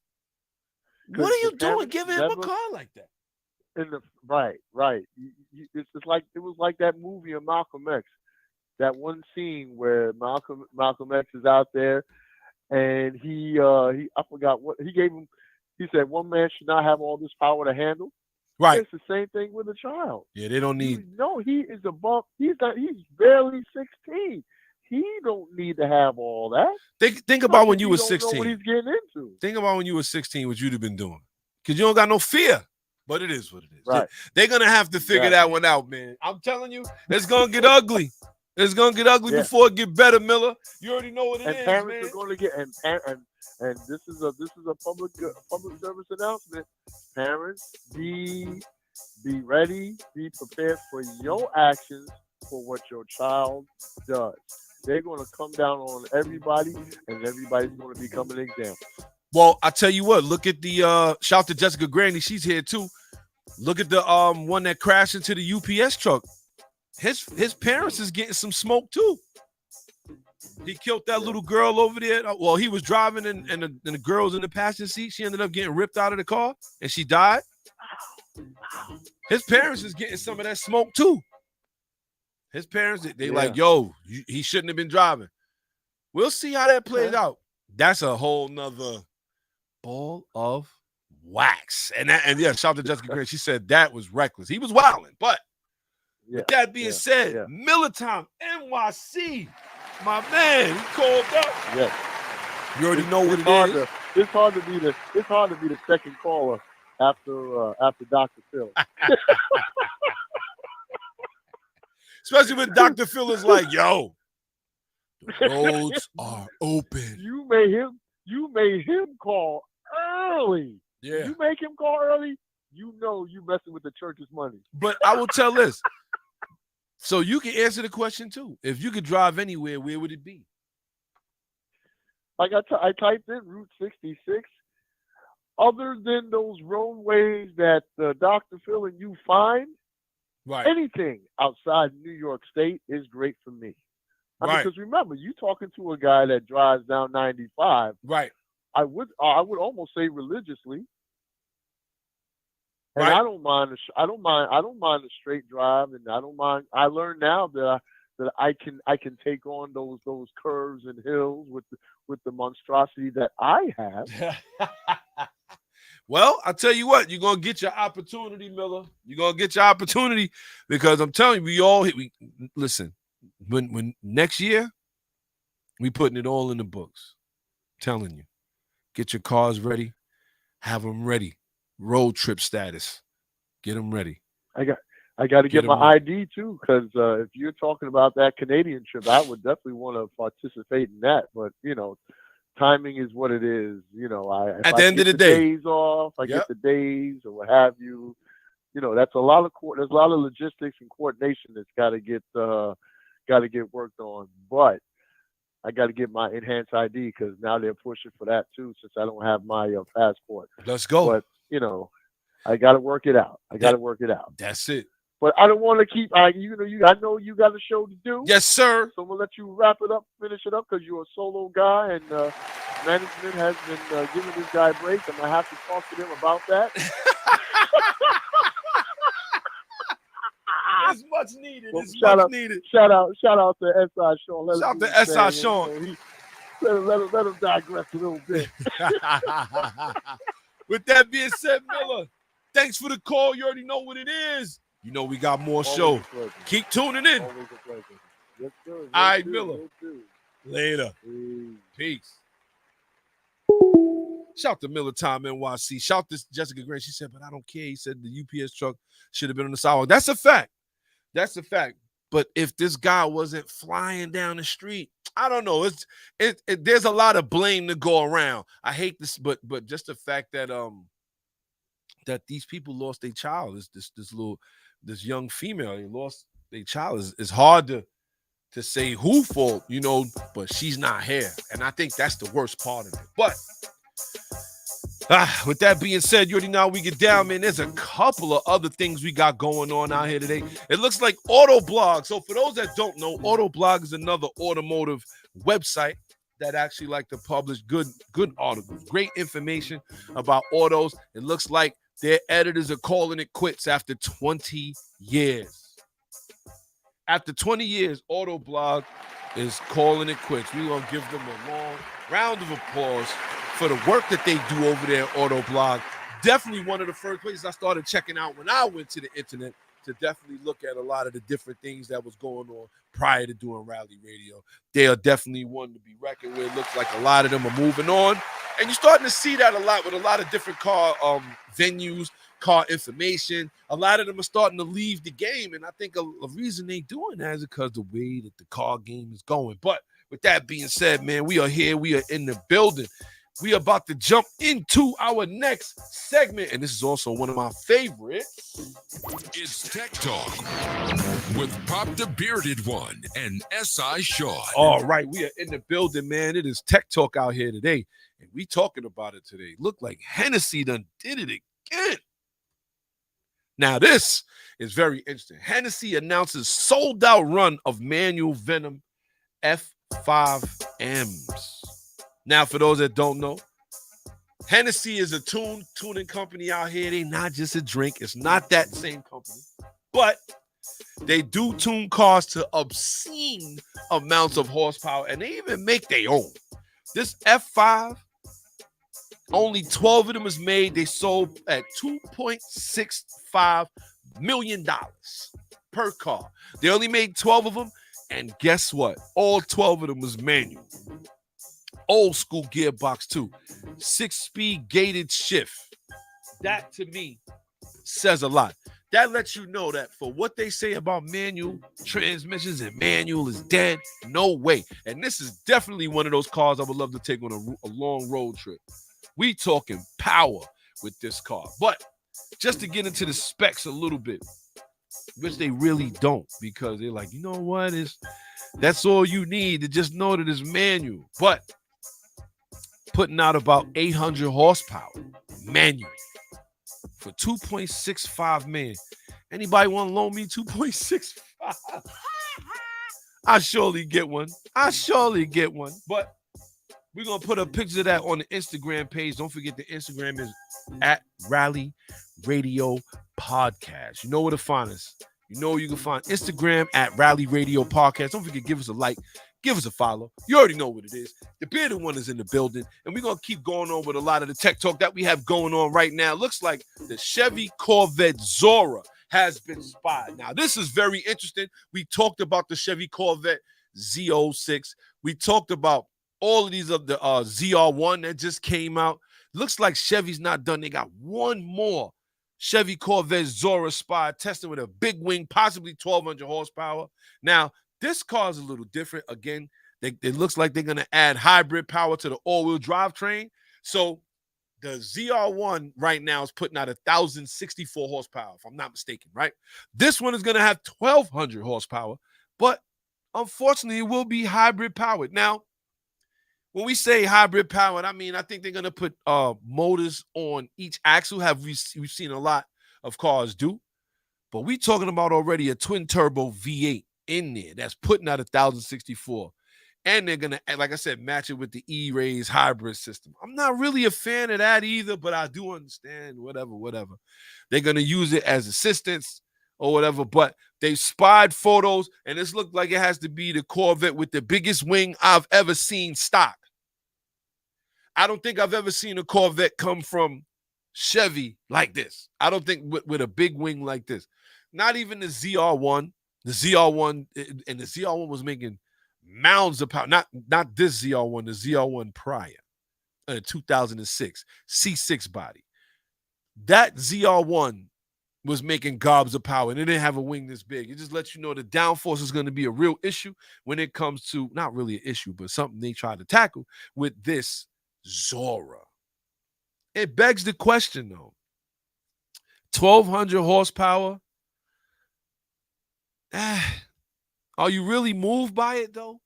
What are you doing giving him a car like that? Right. It's just like, it was like that movie of Malcolm X. That one scene where Malcolm X is out there, and I forgot what he gave him. He said one man should not have all this power to handle. Right. It's the same thing with a child. Yeah, they don't need. No, he is above. He's barely 16. He don't need to have all that. Think about when you were 16. Know what he's getting into. Think about when you were 16, what you'd have been doing. Because you don't got no fear. But it is what it is. Right. They're going to have to figure that one out, man. I'm telling you, it's going to get ugly. It's going to get ugly before it get better, Miller. You already know what it is, parents man. Are going to get, and this is a public service announcement. Parents, be ready, be prepared for your actions for what your child does. They're going to come down on everybody, and everybody's going to become an example. Well, I tell you what, look at the shout to Jessica Grandy, she's here too. Look at the one that crashed into the UPS truck. His parents is getting some smoke too. He killed that little girl over there. Well, he was driving and the girl was in the passenger seat. She ended up getting ripped out of the car and she died. His parents is getting some of that smoke too. His parents, they like, yo, he shouldn't have been driving. We'll see how that plays out. That's a whole nother ball of wax. And shout out to Jessica Gray. She said that was reckless. He was wilding. But with that being said, Miller Time, NYC, my man, he called up. Yes. You already know what it is. It's hard to be the second caller after Dr. Phil. Especially when Dr. Phil is like, yo, the roads are open. You made him call early. Yeah. You make him call early, you know you messing with the church's money. But I will tell this. So you can answer the question too. If you could drive anywhere, where would it be? Like I typed in Route 66. Other than those roadways that Dr. Phil and you find, Right. anything outside New York State is great for me. I mean, Right. because remember, you talking to a guy that drives down 95. Right. I would almost say religiously. And Right. I don't mind the straight drive, and I don't mind. I learned now that I can take on those curves and hills with the monstrosity that I have. Well, I tell you what, you're gonna get your opportunity, Miller. You're gonna get your opportunity because I'm telling you, listen. When next year, we putting it all in the books. I'm telling you, get your cars ready, have them ready. Road trip status, get them ready. I got to get my ID too, because if you're talking about that Canadian trip, I would definitely want to participate in that. But timing is what it is. At the end of the day, days off, I get the days or what have you. That's a lot of there's a lot of logistics and coordination that's got to get worked on. But I got to get my enhanced ID because now they're pushing for that too, since I don't have my passport. Let's go. But I got to work it out. That's it. But I don't want to keep. I know you got a show to do. Yes, sir. So I'm gonna let you wrap it up, finish it up, because you're a solo guy, and management has been giving this guy a break. I'm gonna have to talk to them about that. It's much needed. Well, It's much needed. Shout out to S.I Shawn. Shout out to S.I Shawn. Let him digress a little bit. With that being said, Miller, thanks for the call. You already know what it is. You know we got more show. Keep tuning in. Always a pleasure. Yes, sir. All right, Miller. Later. Peace. Shout to Miller Time NYC. Shout to Jessica Grant. She said, but I don't care. He said the UPS truck should have been on the sidewalk. That's a fact. That's a fact. But if this guy wasn't flying down the street, I don't know. There's a lot of blame to go around. I hate this, but just the fact that that these people lost their child, this young female, they lost their child is hard to say who fault, but she's not here. And I think that's the worst part of it. But with that being said, you already know how we get down, man. There's a couple of other things we got going on out here today. It looks like Autoblog. So for those that don't know, Autoblog is another automotive website that actually like to publish good articles, great information about autos. It looks like their editors are calling it quits after 20 years. After 20 years, Autoblog is calling it quits. We're going to give them a long round of applause for the work that they do over there at Autoblog. Definitely one of the first places I started checking out when I went to the internet to definitely look at a lot of the different things that was going on prior to doing Rally Radio. They are definitely one to be reckoned with. It looks like a lot of them are moving on. And you're starting to see that a lot with a lot of different car venues, car information. A lot of them are starting to leave the game. And I think a reason they doing that is because the way that the car game is going. But with that being said, man, we are here. We are in the building. We are about to jump into our next segment, and this is also one of my favorites. It's Tech Talk with Pop the Bearded One and S.I Shawn. All right, we are in the building, man. It is Tech Talk out here today, and we talking about it today. Look like Hennessy done did it again. Now, this is very interesting. Hennessy announces sold-out run of manual Venom F5Ms. Now, for those that don't know, Hennessy is a tuning company out here. They not just a drink. It's not that same company. But they do tune cars to obscene amounts of horsepower, and they even make their own. This F5, only 12 of them is made. They sold at $2.65 million per car. They only made 12 of them, and guess what? All 12 of them was manual. Old school gearbox too. 6-speed gated shift. That to me says a lot. that lets you know that for what they say about manual transmissions and manual is dead, no way. And this is definitely one of those cars I would love to take on a long road trip. We talking power with this car. But just to get into the specs a little bit, which they really don't, because they're like, you know what, that's all you need to just know that it's manual. But putting out about 800 horsepower manual for 2.65 million. Anybody want to loan me 2.65? I surely get one. But we're going to put a picture of that on the Instagram page. Don't forget the Instagram is at Rally Radio Podcast. You know where to find us. You know you can find Instagram at Rally Radio Podcast. Don't forget, give us a like. Give us a follow. You already know what it is. The bearded one is in the building, and we're going to keep going on with a lot of the tech talk that we have going on right now. Looks like the Chevy Corvette Zora has been spotted. Now, this is very interesting. We talked about the Chevy Corvette Z06. We talked about all of these of the ZR1 that just came out. Looks like Chevy's not done. They got one more Chevy Corvette Zora spotted, testing with a big wing, possibly 1,200 horsepower. Now, this car is a little different. Again, it looks like they're going to add hybrid power to the all-wheel drive train. So the ZR1 right now is putting out 1,064 horsepower, if I'm not mistaken, right? This one is going to have 1,200 horsepower, but unfortunately, it will be hybrid powered. Now, when we say hybrid powered, I mean, I think they're going to put motors on each axle. We've seen a lot of cars do, but we're talking about already a twin-turbo V8 in there that's putting out 1,064. And they're going to, like I said, match it with the E-Rays hybrid system. I'm not really a fan of that either, but I do understand whatever. They're going to use it as assistance or whatever, but they spied photos, and this looked like it has to be the Corvette with the biggest wing I've ever seen stock. I don't think I've ever seen a Corvette come from Chevy like this. I don't think with a big wing like this. Not even the ZR1. The ZR1, and the ZR1 was making mounds of power. Not this ZR1, the ZR1 prior, 2006, C6 body. That ZR1 was making gobs of power, and it didn't have a wing this big. It just lets you know the downforce is going to be a real issue when it comes to, not really an issue, but something they try to tackle with this Zora. It begs the question, though. 1,200 horsepower. Are you really moved by it, though?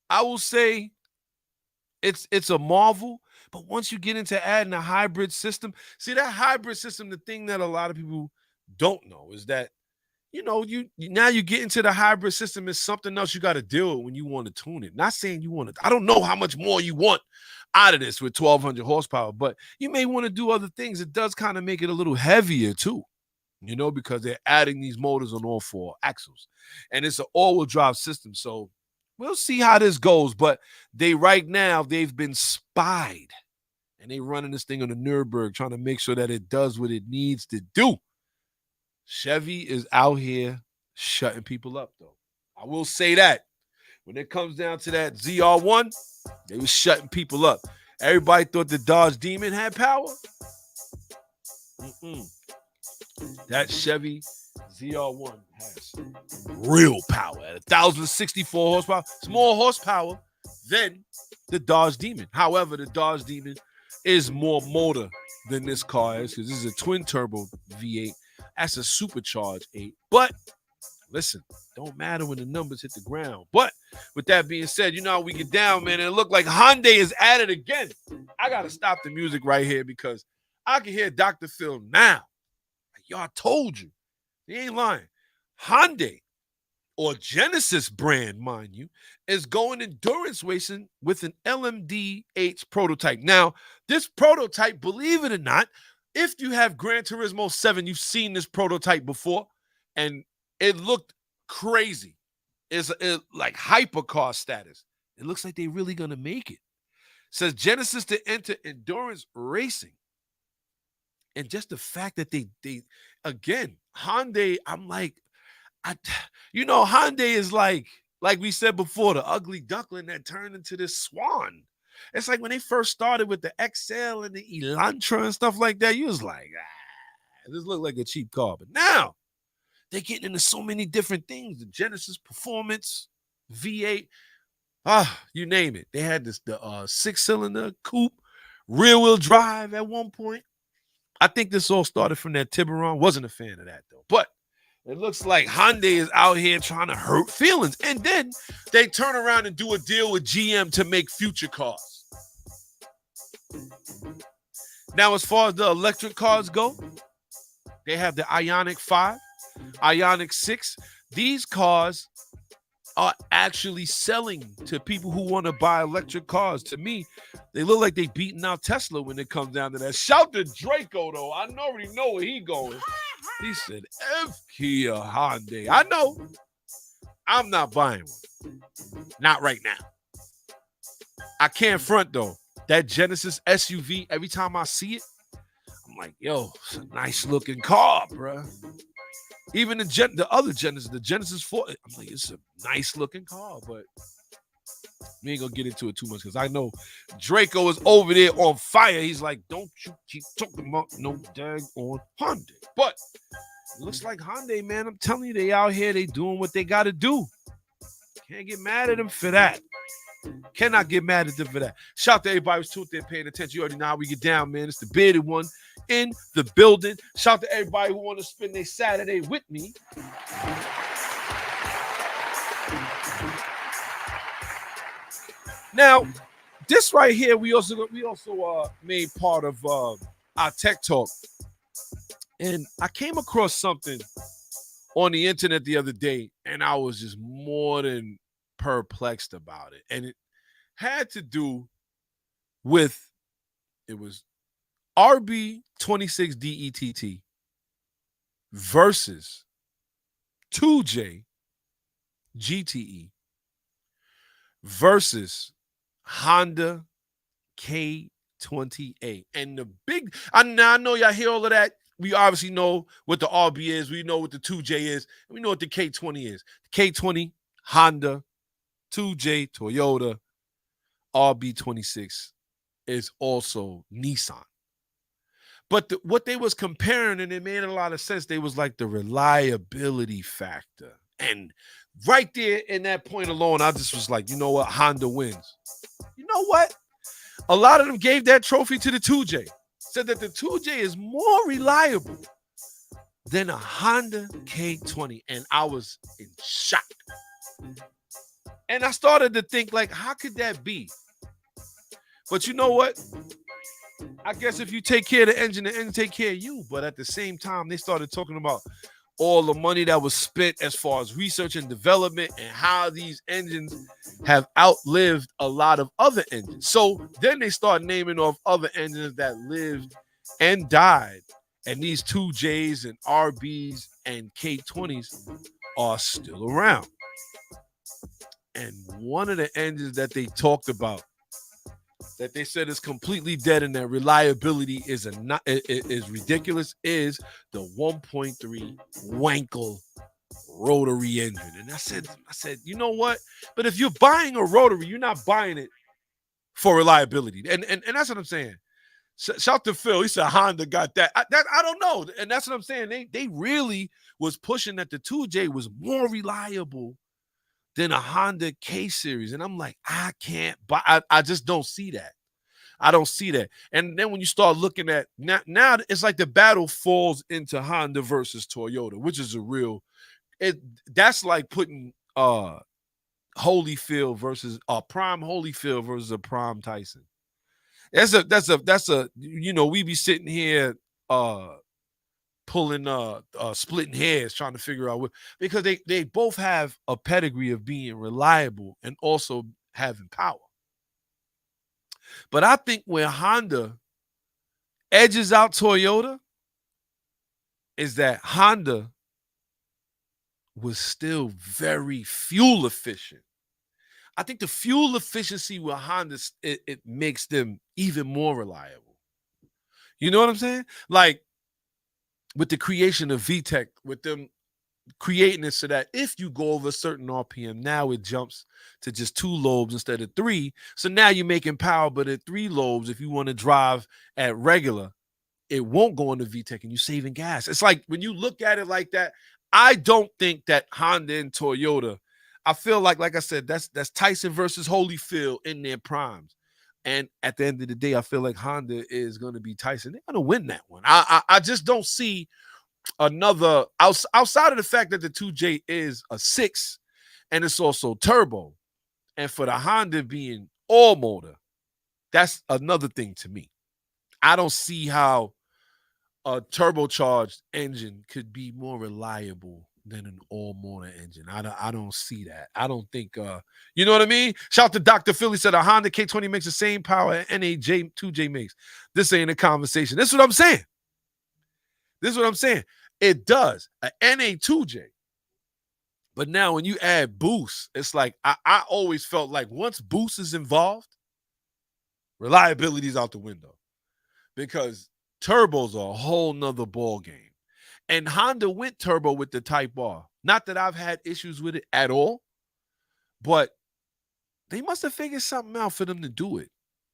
I will say it's a marvel, but once you get into adding a hybrid system, see that hybrid system, the thing that a lot of people don't know is that, you now you get into the hybrid system is something else you got to deal with when you want to tune it. Not saying you want to, I don't know how much more you want out of this with 1,200 horsepower, but you may want to do other things. It does kind of make it a little heavier too. Because they're adding these motors on all four axles. And it's an all-wheel drive system. So we'll see how this goes. But right now, they've been spied. And they running this thing on the Nürburgring, trying to make sure that it does what it needs to do. Chevy is out here shutting people up, though. I will say that. When it comes down to that ZR1, they were shutting people up. Everybody thought the Dodge Demon had power. That Chevy ZR1 has real power at 1,064 horsepower. It's more horsepower than the Dodge Demon. However, the Dodge Demon is more motor than this car is because this is a twin-turbo V8. That's a supercharged 8. But listen, don't matter when the numbers hit the ground. But with that being said, how we get down, man, and it looked like Hyundai is at it again. I got to stop the music right here because I can hear Dr. Phil now. Y'all told you. He ain't lying. Hyundai, or Genesis brand, mind you, is going endurance racing with an LMDH prototype. Now, this prototype, believe it or not, if you have Gran Turismo 7, you've seen this prototype before, and it looked crazy. It's like hypercar status. It looks like they're really going to make it. Says Genesis to enter endurance racing. And just the fact that they again, Hyundai, I'm like, Hyundai is like we said before, the ugly duckling that turned into this swan. It's like when they first started with the XL and the Elantra and stuff like that, you was like, this looked like a cheap car. But now They're getting into so many different things. The Genesis Performance, V8, you name it. They had the 6-cylinder coupe, rear-wheel drive at one point. I think this all started from that Tiburon. Wasn't a fan of that, though. But it looks like Hyundai is out here trying to hurt feelings. And then they turn around and do a deal with GM to make future cars. Now, as far as the electric cars go, they have the Ioniq 5, Ioniq 6. These cars are actually selling to people who want to buy electric cars. To me, they look like they beating out Tesla when it comes down to that. Shout to Draco, though. I already know where he going. He said, F Kia Hyundai. I know. I'm not buying one. Not right now. I can't front, though. That Genesis SUV, every time I see it, I'm like, yo, it's a nice-looking car, bruh. Even the other Genesis, the Genesis 4, I'm like, it's a nice-looking car, but we ain't going to get into it too much because I know Draco is over there on fire. He's like, don't you keep talking about no daggone Hyundai. But it looks like Hyundai, man, I'm telling you, they out here, they doing what they got to do. Can't get mad at them for that. Cannot get mad at them for that. Shout out to everybody who's tuned in, paying attention. You already know how we get down, man. It's the bearded one in the building. Shout out to everybody who want to spend their Saturday with me. Now, this right here, we also made part of our Tech Talk. And I came across something on the internet the other day, and I was just more than perplexed about it. And it had to do with, it was RB26DETT versus 2J GTE versus Honda K20A. And the big, I know y'all hear all of that. We obviously know what the RB is. We know what the 2J is. And we know what the K20 is. The K20, Honda, 2J, Toyota, RB26 is also Nissan. But what they was comparing, and it made a lot of sense, they was like the reliability factor. And right there in that point alone, I just was like, you know what? Honda wins. You know what? A lot of them gave that trophy to the 2J. Said that the 2J is more reliable than a Honda K20. And I was in shock. And I started to think, like, how could that be? But you know what? I guess if you take care of the engine take care of you. But at the same time, they started talking about all the money that was spent as far as research and development and how these engines have outlived a lot of other engines. So then they start naming off other engines that lived and died. And these 2Js and RBs and K20s are still around. And one of the engines that they talked about that they said is completely dead and that reliability is ridiculous is the 1.3 Wankel rotary engine. And I said, you know what? But if you're buying a rotary, you're not buying it for reliability. And that's what I'm saying. Shout to Phil. He said Honda got that. I don't know. And that's what I'm saying. They really was pushing that the 2J was more reliable than a Honda K series. And I'm like, I can't buy. I just don't see that. I don't see that. And then when you start looking at now it's like the battle falls into Honda versus Toyota, which is that's like putting Holyfield versus Prime Holyfield versus a Prime Tyson. That's a we be sitting here pulling splitting hairs trying to figure out what, because they both have a pedigree of being reliable and also having power. But I think where Honda edges out Toyota is that Honda was still very fuel efficient. I think the fuel efficiency with Honda, it makes them even more reliable. You know what I'm saying? Like, with the creation of VTEC, with them creating it so that if you go over a certain RPM, now it jumps to just 2 lobes instead of 3. So now you're making power, but at 3 lobes, if you want to drive at regular, it won't go into VTEC and you're saving gas. It's like when you look at it like that, I don't think that Honda and Toyota, I feel like I said, that's Tyson versus Holyfield in their primes. And at the end of the day, I feel like Honda is going to be Tyson. They're going to win that one. I just don't see another, outside of the fact that the 2J is a 6 and it's also turbo. And for the Honda being all motor, that's another thing to me. I don't see how a turbocharged engine could be more reliable than an all-motor engine. I don't see that. I don't think, you know what I mean? Shout out to Dr. Philly, said a Honda K20 makes the same power an NA2J makes. This ain't a conversation. This is what I'm saying. It does. An NA2J. But now when you add boost, it's like I always felt like once boost is involved, reliability is out the window. Because turbos are a whole nother ball game. And Honda went turbo with the Type R. Not that I've had issues with it at all, but they must have figured something out for them to do it.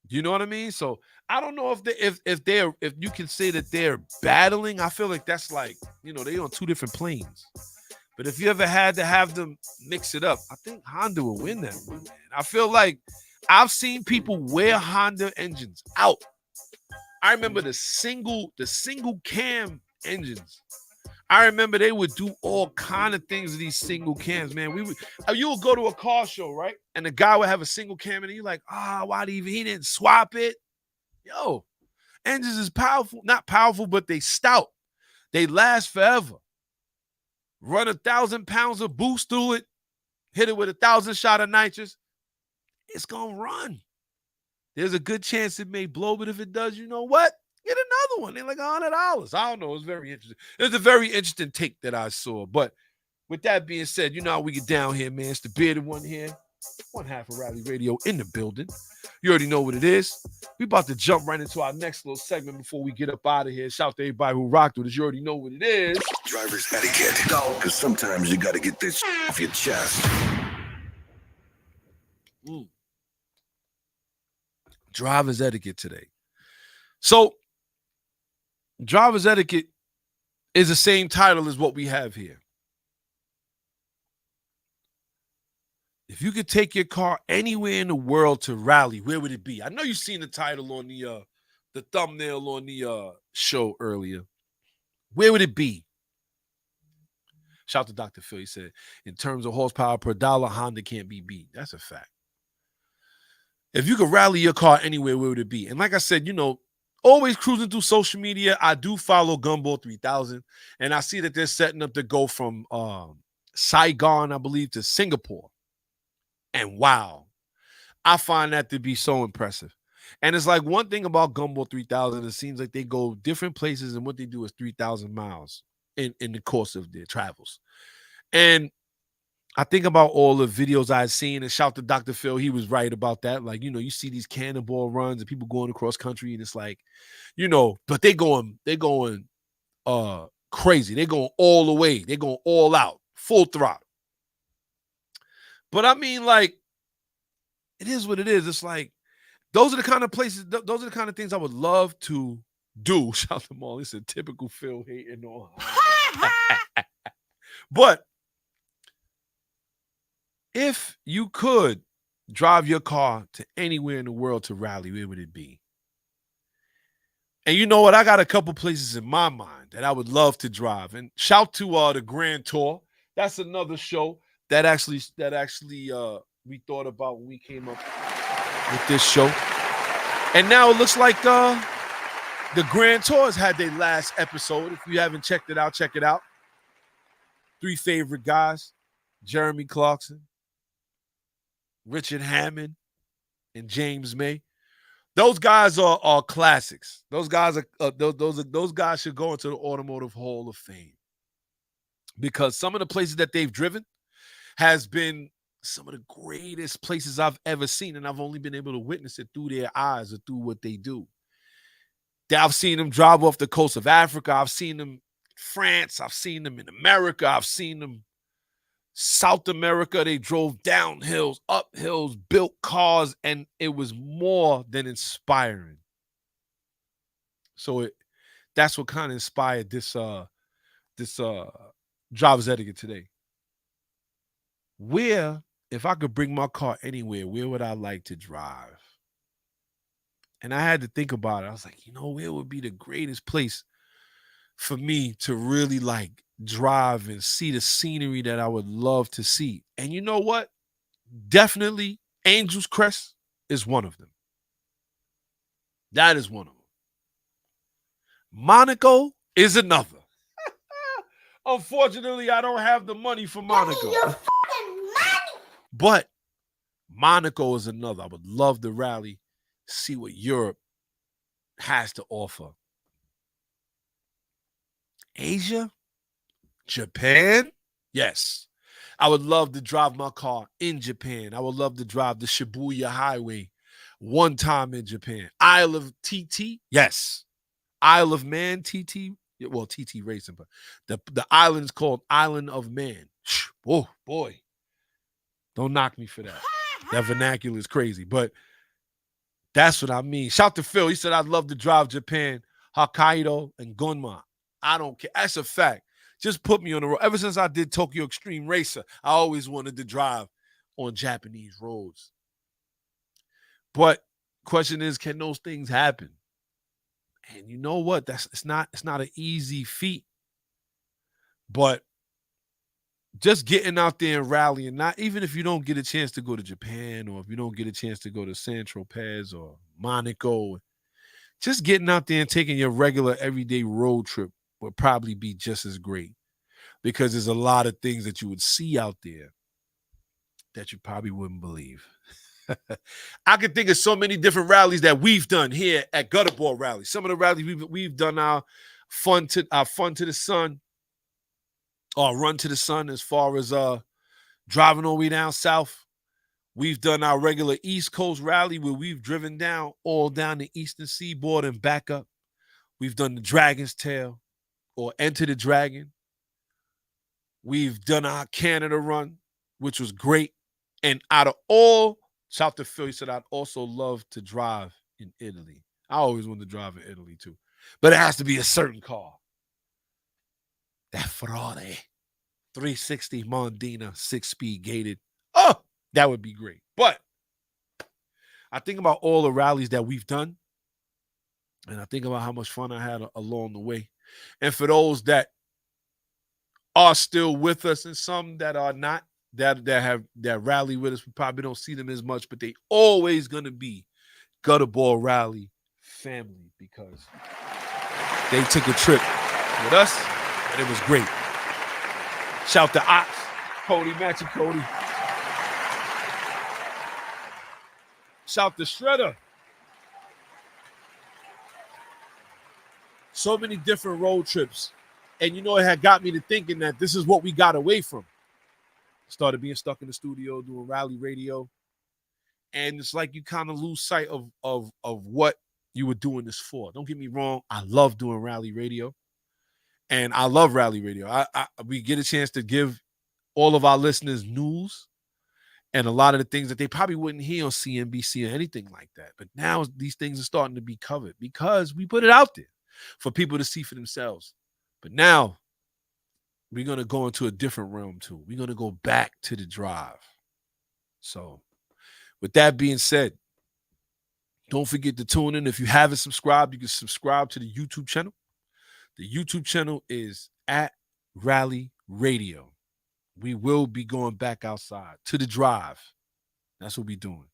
You know what I mean? So I don't know if you can say that they're battling. I feel like that's like, they're on two different planes. But if you ever had to have them mix it up, I think Honda will win that one, man. I feel like I've seen people wear Honda engines out. I remember the single cam engines. I remember they would do all kind of things with these single cams, man. You would go to a car show, right? And the guy would have a single cam, and you're like, why did he didn't swap it? Yo, engines is powerful, not powerful, but they stout. They last forever. Run 1,000 pounds of boost through it, hit it with 1,000 shot of nitrous. It's gonna run. There's a good chance it may blow, but if it does, you know what? Get another one. They're like $100. I don't know. It's very interesting. It's a very interesting take that I saw. But with that being said, you know how we get down here, man. It's the bearded one here. One half of Rally Radio in the building. You already know what it is. We about to jump right into our next little segment before we get up out of here. Shout out to everybody who rocked with us. You already know what it is. Driver's etiquette. Go. Because sometimes you got to get this off your chest. Driver's etiquette today. So, driver's etiquette is the same title as what we have here. If you could take your car anywhere in the world to rally, where would it be? I know you've seen the title on the thumbnail on the show earlier. Where would it be? Shout out to Dr. Phil. He said, in terms of horsepower per dollar, Honda can't be beat. That's a fact. If you could rally your car anywhere, where would it be? And like I said, always cruising through social media. I do follow Gumball 3000, and I see that they're setting up to go from Saigon, I believe, to Singapore. And wow, I find that to be so impressive. And it's like one thing about Gumball 3000, it seems like they go different places, and what they do is 3,000 miles in the course of their travels. And I think about all the videos I've seen, and shout to Dr. Phil, he was right about that. Like, you see these cannonball runs and people going across country, and it's like, but they're going crazy. They're going all the way. They're going all out, full throttle. But I mean, like, it is what it is. It's like, those are the kind of places, those are the kind of things I would love to do. Shout out to Maul. It's a typical Phil hating on. But if you could drive your car to anywhere in the world to rally, where would it be? And you know what? I got a couple places in my mind that I would love to drive. And shout to the Grand Tour. That's another show that actually we thought about when we came up with this show. And now it looks like the Grand Tour has had their last episode. If you haven't checked it out, check it out. 3 favorite guys: Jeremy Clarkson, Richard Hammond, and James May. Those guys are classics. Those guys are those guys should go into the Automotive Hall of Fame, because some of the places that they've driven has been some of the greatest places I've ever seen, and I've only been able to witness it through their eyes or through what they do. I've seen them drive off the coast of Africa. I've seen them in France. I've seen them in America. I've seen them South America. They drove down hills, up hills, built cars, and it was more than inspiring. So that's what kind of inspired this driver's etiquette today. Where, if I could bring my car anywhere, where would I like to drive? And I had to think about it. I was like, where would be the greatest place for me to really like drive and see the scenery that I would love to see? And you know what? Definitely Angel's Crest is one of them. That is one of them. Monaco is another. Unfortunately, I don't have the money for Monaco. Your fucking money. But Monaco is another. I would love to rally, see what Europe has to offer. Asia? Japan? Yes. I would love to drive my car in Japan. I would love to drive the Shibuya Highway one time in Japan. Isle of TT? Yes. Isle of Man TT? Well, TT Racing, but the island is called Island of Man. Oh, boy. Don't knock me for that. That vernacular is crazy, but that's what I mean. Shout to Phil. He said, I'd love to drive Japan, Hokkaido, and Gunma. I don't care. That's a fact. Just put me on the road. Ever since I did Tokyo Extreme Racer, I always wanted to drive on Japanese roads. But question is, can those things happen? And you know what? It's not an easy feat. But just getting out there and rallying, not even if you don't get a chance to go to Japan or if you don't get a chance to go to Saint-Tropez or Monaco, just getting out there and taking your regular everyday road trip would probably be just as great, because there's a lot of things that you would see out there that you probably wouldn't believe. I can think of so many different rallies that we've done here at GutterballRally. Some of the rallies we've done our fun to the sun, or run to the sun, as far as driving all the way down south. We've done our regular East Coast rally where we've driven down all down the eastern seaboard and back up. We've done the Dragon's Tail or Enter the Dragon. We've done our Canada run, which was great. And out of all, shout to Phil, he said, I'd also love to drive in Italy. I always wanted to drive in Italy too. But it has to be a certain car. That Ferrari 360 Mondina 6-speed gated. Oh, that would be great. But I think about all the rallies that we've done, and I think about how much fun I had along the way. And for those that are still with us and some that are not, that rally with us, we probably don't see them as much, but they always going to be GutterballRally family, because they took a trip with us and it was great. Shout to Ox, Cody, Matchy Cody. Shout to Shredder. So many different road trips. And it had got me to thinking that this is what we got away from. Started being stuck in the studio doing rally radio. And it's like you kind of lose sight of what you were doing this for. Don't get me wrong. I love doing rally radio. And I love rally radio. We get a chance to give all of our listeners news and a lot of the things that they probably wouldn't hear on CNBC or anything like that. But now these things are starting to be covered because we put it out there for people to see for themselves. But now we're going to go into a different realm too. We're going to go back to the drive. So with that being said, don't forget to tune in. If you haven't subscribed, you can subscribe to the YouTube channel. The YouTube channel is at Rally Radio. We will be going back outside to the drive. That's what we're doing.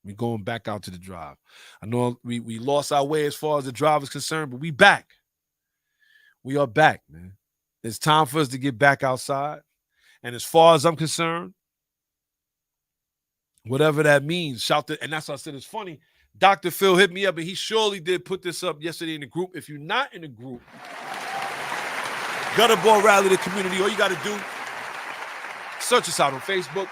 We're going back out to the drive. I know we lost our way as far as the drive is concerned, but we back. We are back, man. It's time for us to get back outside. And as far as I'm concerned, whatever that means, shout to, and that's what I said. It's funny. Dr. Phil hit me up, and he surely did put this up yesterday in the group. If you're not in the group, GutterballRally, the community, all you got to do, search us out on Facebook,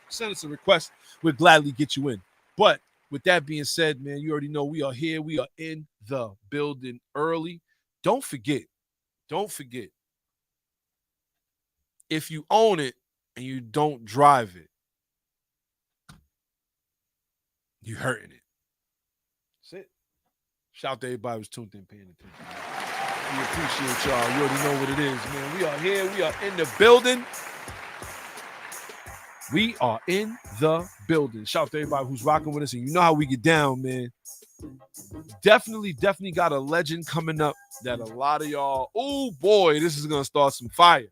send us a request. We'll gladly get you in. But with that being said, man, you already know we are here. We are in the building early. Don't forget, if you own it and you don't drive it, you're hurting it. That's it. Shout out to everybody who's tuned in, paying attention. We appreciate y'all. You already know what it is, man. We are here. We are in the building. We are in the building. Shout out to everybody who's rocking with us. And you know how we get down, man. Definitely got a legend coming up that a lot of y'all, oh boy, this is going to start some fire.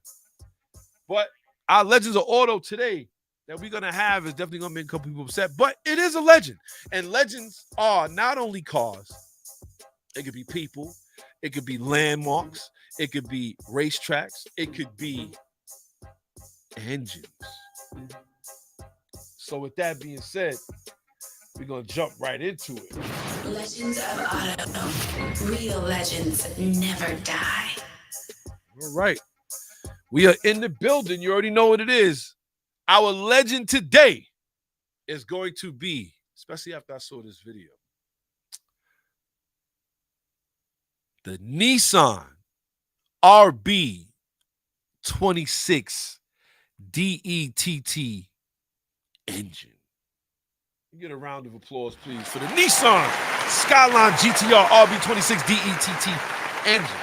But our Legends of Auto today that we're going to have is definitely going to make a couple people upset. But it is a legend. And legends are not only cars. It could be people. It could be landmarks. It could be racetracks. It could be engines. So with that being said, we're going to jump right into it. Legends of Auto. Real legends never die. All right. We are in the building. You already know what it is. Our legend today is going to be, especially after I saw this video, the Nissan RB26 DETT engine. Get a round of applause, please, for the Nissan Skyline GTR RB26 DETT engine.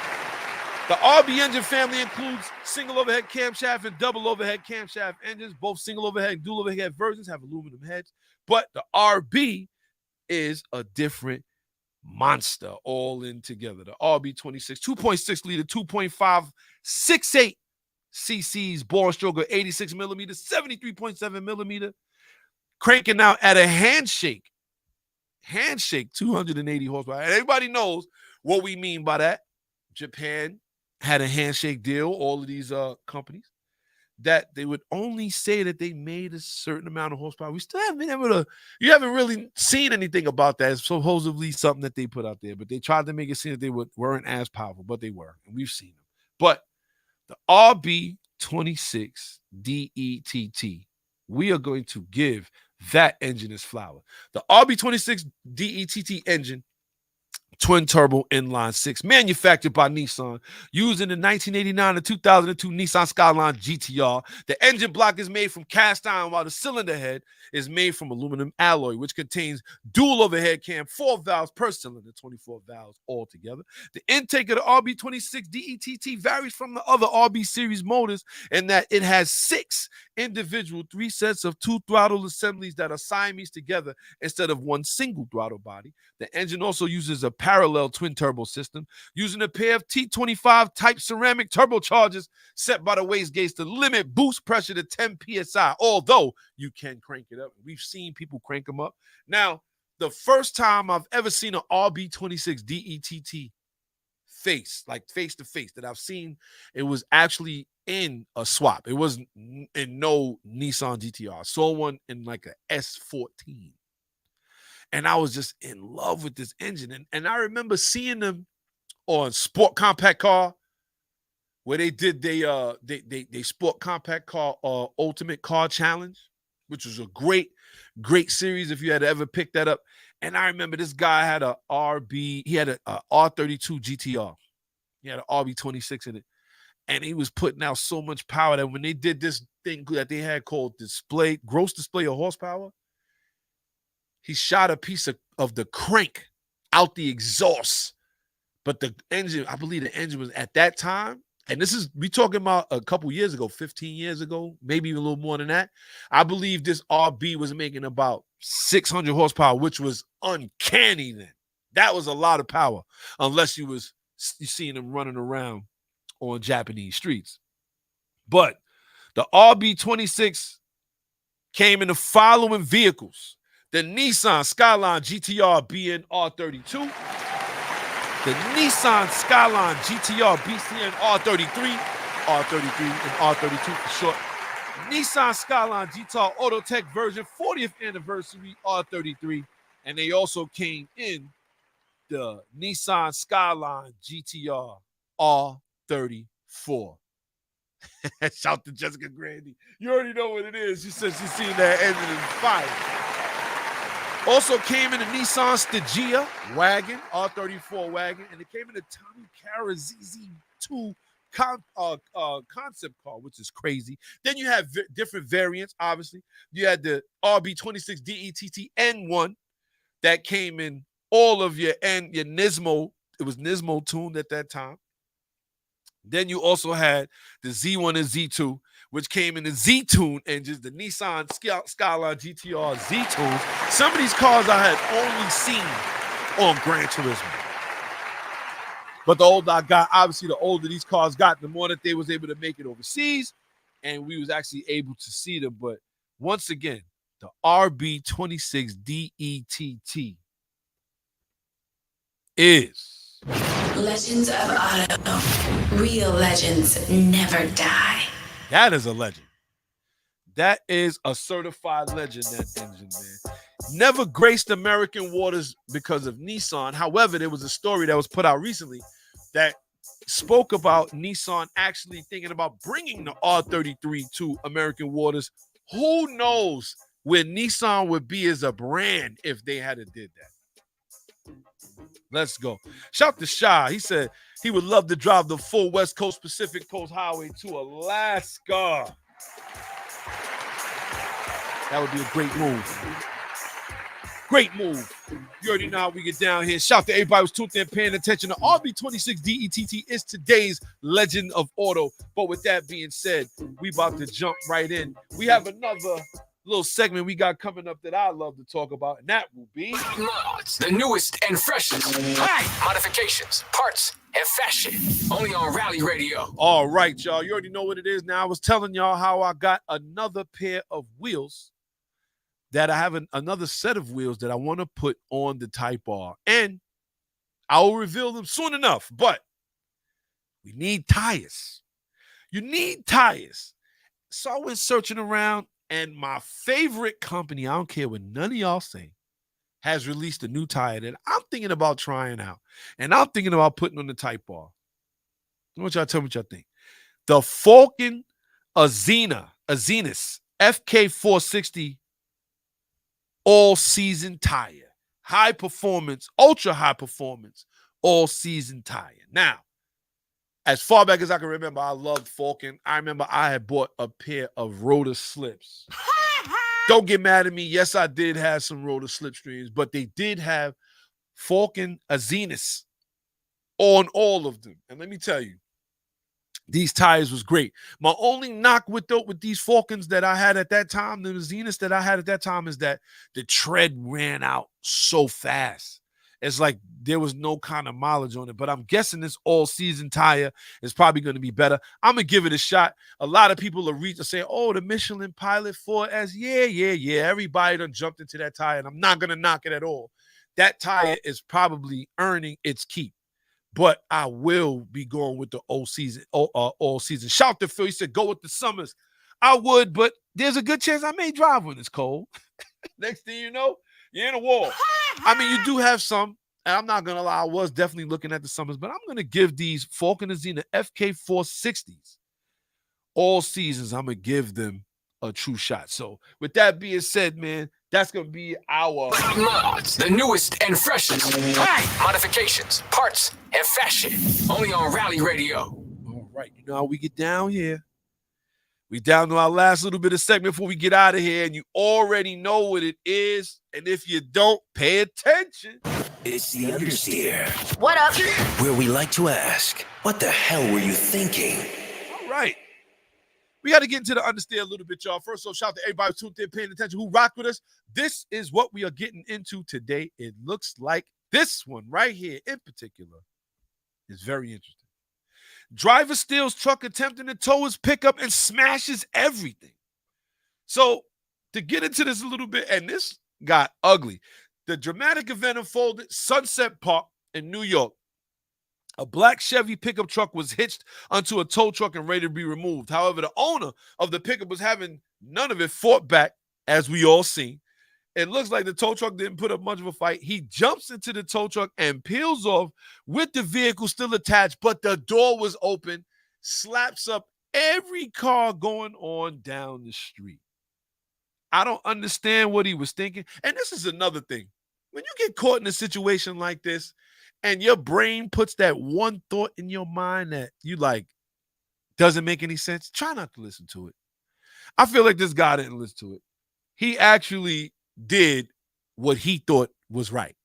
The RB engine family includes single overhead camshaft and double overhead camshaft engines. Both single overhead and dual overhead versions have aluminum heads, but the RB is a different monster all in together. The RB26, 2.6 liter, 2.568 cc's, bore stroke of 86 millimeters, 73.7 millimeter, cranking out at a handshake, 280 horsepower. And everybody knows what we mean by that. Japan had a handshake deal, all of these companies, that they would only say that they made a certain amount of horsepower. We still haven't been able to, you haven't really seen anything about that. It's supposedly something that they put out there, but they tried to make it seem that they weren't as powerful, but they were, and we've seen them. But the RB26 DETT, we are going to give that engine its flower. The RB26 DETT engine, twin turbo inline six, manufactured by Nissan, used in the 1989 to 2002 Nissan Skyline GTR. The engine block is made from cast iron, while the cylinder head is made from aluminum alloy, which contains dual overhead cam, 4 valves per cylinder, 24 valves altogether. The intake of the RB26 DETT varies from the other RB series motors in that it has 6 individual 3 sets of 2 throttle assemblies that are Siamese together instead of one single throttle body. The engine also uses a parallel twin turbo system using a pair of T25 type ceramic turbochargers set by the wastegate to limit boost pressure to 10 psi, although you can crank it up. We've seen people crank them up. Now, the first time I've ever seen an RB26 DETT face to face that I've seen, it was actually in a swap. It wasn't in no Nissan GTR. I saw one in like a S14. And I was just in love with this engine. And I remember seeing them on Sport Compact Car, where they did they Sport Compact Car Ultimate Car Challenge, which was a great series if you had ever picked that up. And I remember this guy had a R32 GTR. He had an RB26 in it. And he was putting out so much power that when they did this thing that they had called gross display of horsepower, he shot a piece of the crank out the exhaust. But the engine, I believe the engine was at that time, and we talking about a couple years ago, 15 years ago, maybe even a little more than that. I believe this RB was making about 600 horsepower, which was uncanny then. That was a lot of power, unless you seeing them running around on Japanese streets. But the RB26 came in the following vehicles: the Nissan Skyline GTR BN R32, the Nissan Skyline GTR BCN R33 and R32 for short, Nissan Skyline GTR Autotech version 40th anniversary R33, and they also came in the Nissan Skyline GTR R34. Shout to Jessica Grandy. You already know what it is. She said she's seen that engine in fire. Also came in the Nissan Stygia wagon, R34 wagon, and it came in the Tommy Cara ZZ2 concept car, which is crazy. Then you have different variants, obviously. You had the RB26 DETT N1 that came in all of your Nismo. It was Nismo tuned at that time. Then you also had the Z1 and Z2, which came in the Z-Tune engines, the Nissan Skyline GTR Z-Tunes. Some of these cars I had only seen on Gran Turismo. But the older I got, obviously the older these cars got, the more that they was able to make it overseas, and we was actually able to see them. But once again, the RB26DETT is Legends of Auto. Real legends never die. that is a legend. That is a certified legend, that engine, man. Never graced American waters because of Nissan. However, there was a story that was put out recently that spoke about Nissan actually thinking about bringing the R33 to American waters. Who knows where Nissan would be as a brand if they had did that. Let's go. Shout to Shy. He said he would love to drive the full West Coast Pacific Coast Highway to Alaska. That would be a great move. Great move. You already know how we get down here. Shout to everybody who's tuned in paying attention. The RB26DETT is today's Legend of Auto. But with that being said, we about to jump right in. We have another little segment we got coming up that I love to talk about, and that will be mods, the newest and freshest. Modifications, parts, and fashion. Only on Rally Radio. All right, y'all. You already know what it is now. I was telling y'all how I got another pair of wheels that I have another set of wheels that I want to put on the Type R. And I will reveal them soon enough. But we need tires. You need tires. So I went searching around, and my favorite company, I don't care what none of y'all say, has released a new tire that I'm thinking about trying out. And I'm thinking about putting on the Type R. I want y'all to tell me what y'all think. The Falcon Azenis FK460 all-season tire. High performance, ultra high performance, all-season tire. Now, as far back as I can remember, I loved Falcon. I remember I had bought a pair of rotor slips. Don't get mad at me. Yes, I did have some rotor slipstreams, but they did have Falcon Azenis on all of them. And let me tell you, these tires was great. My only knock with these Falcons that I had at that time, the Azenis that I had at that time, is that the tread ran out so fast. It's like there was no kind of mileage on it. But I'm guessing this all-season tire is probably going to be better. I'm going to give it a shot. A lot of people are saying, oh, the Michelin Pilot 4S. Yeah. Everybody done jumped into that tire, and I'm not going to knock it at all. That tire is probably earning its keep. But I will be going with the all season. Shout to Phil. He said, go with the Summers. I would, but there's a good chance I may drive when it's cold. Next thing you know, you're in a wall. I mean, you do have some, and I'm not going to lie, I was definitely looking at the Summers, but I'm going to give these Falcon Azenis FK460s all seasons. I'm going to give them a true shot. So with that being said, man, that's going to be our mods, the newest and freshest. Modifications, parts, and fashion. Only on Rally Radio. All right. You know how we get down here. We down to our last little bit of segment before we get out of here, and you already know what it is. And if you don't, pay attention. It's the Understeer. What up? Where we like to ask, what the hell were you thinking? All right. We got to get into the Understeer a little bit, y'all. First off, shout out to everybody who's tuned in, paying attention, who rocked with us. This is what we are getting into today. It looks like this one right here in particular is very interesting. Driver steals truck attempting to tow his pickup and smashes everything. So to get into this a little bit, and this got ugly. The dramatic event unfolded Sunset Park in New York. A black Chevy pickup truck was hitched onto a tow truck and ready to be removed. However, the owner of the pickup was having none of it, fought back, as we all see. It looks like the tow truck didn't put up much of a fight. He jumps into the tow truck and peels off with the vehicle still attached, but the door was open, slaps up every car going on down the street. I don't understand what he was thinking. And this is another thing. When you get caught in a situation like this and your brain puts that one thought in your mind that you like doesn't make any sense, try not to listen to it. I feel like this guy didn't listen to it. He actually did what he thought was right.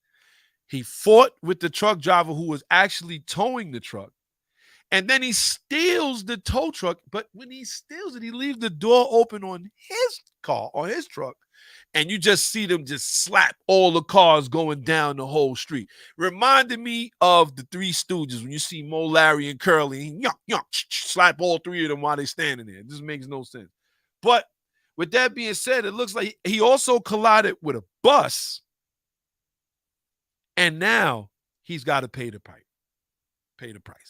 He fought with the truck driver who was actually towing the truck, And then he steals the tow truck. But when he steals it, he leaves the door open on his car, on his truck. And you just see them just slap all the cars going down the whole street. Reminded me of the Three Stooges when you see Mo, Larry, and Curly. And slap all three of them while they're standing there. It just makes no sense. But with that being said, it looks like he also collided with a bus. And now he's got to pay the price.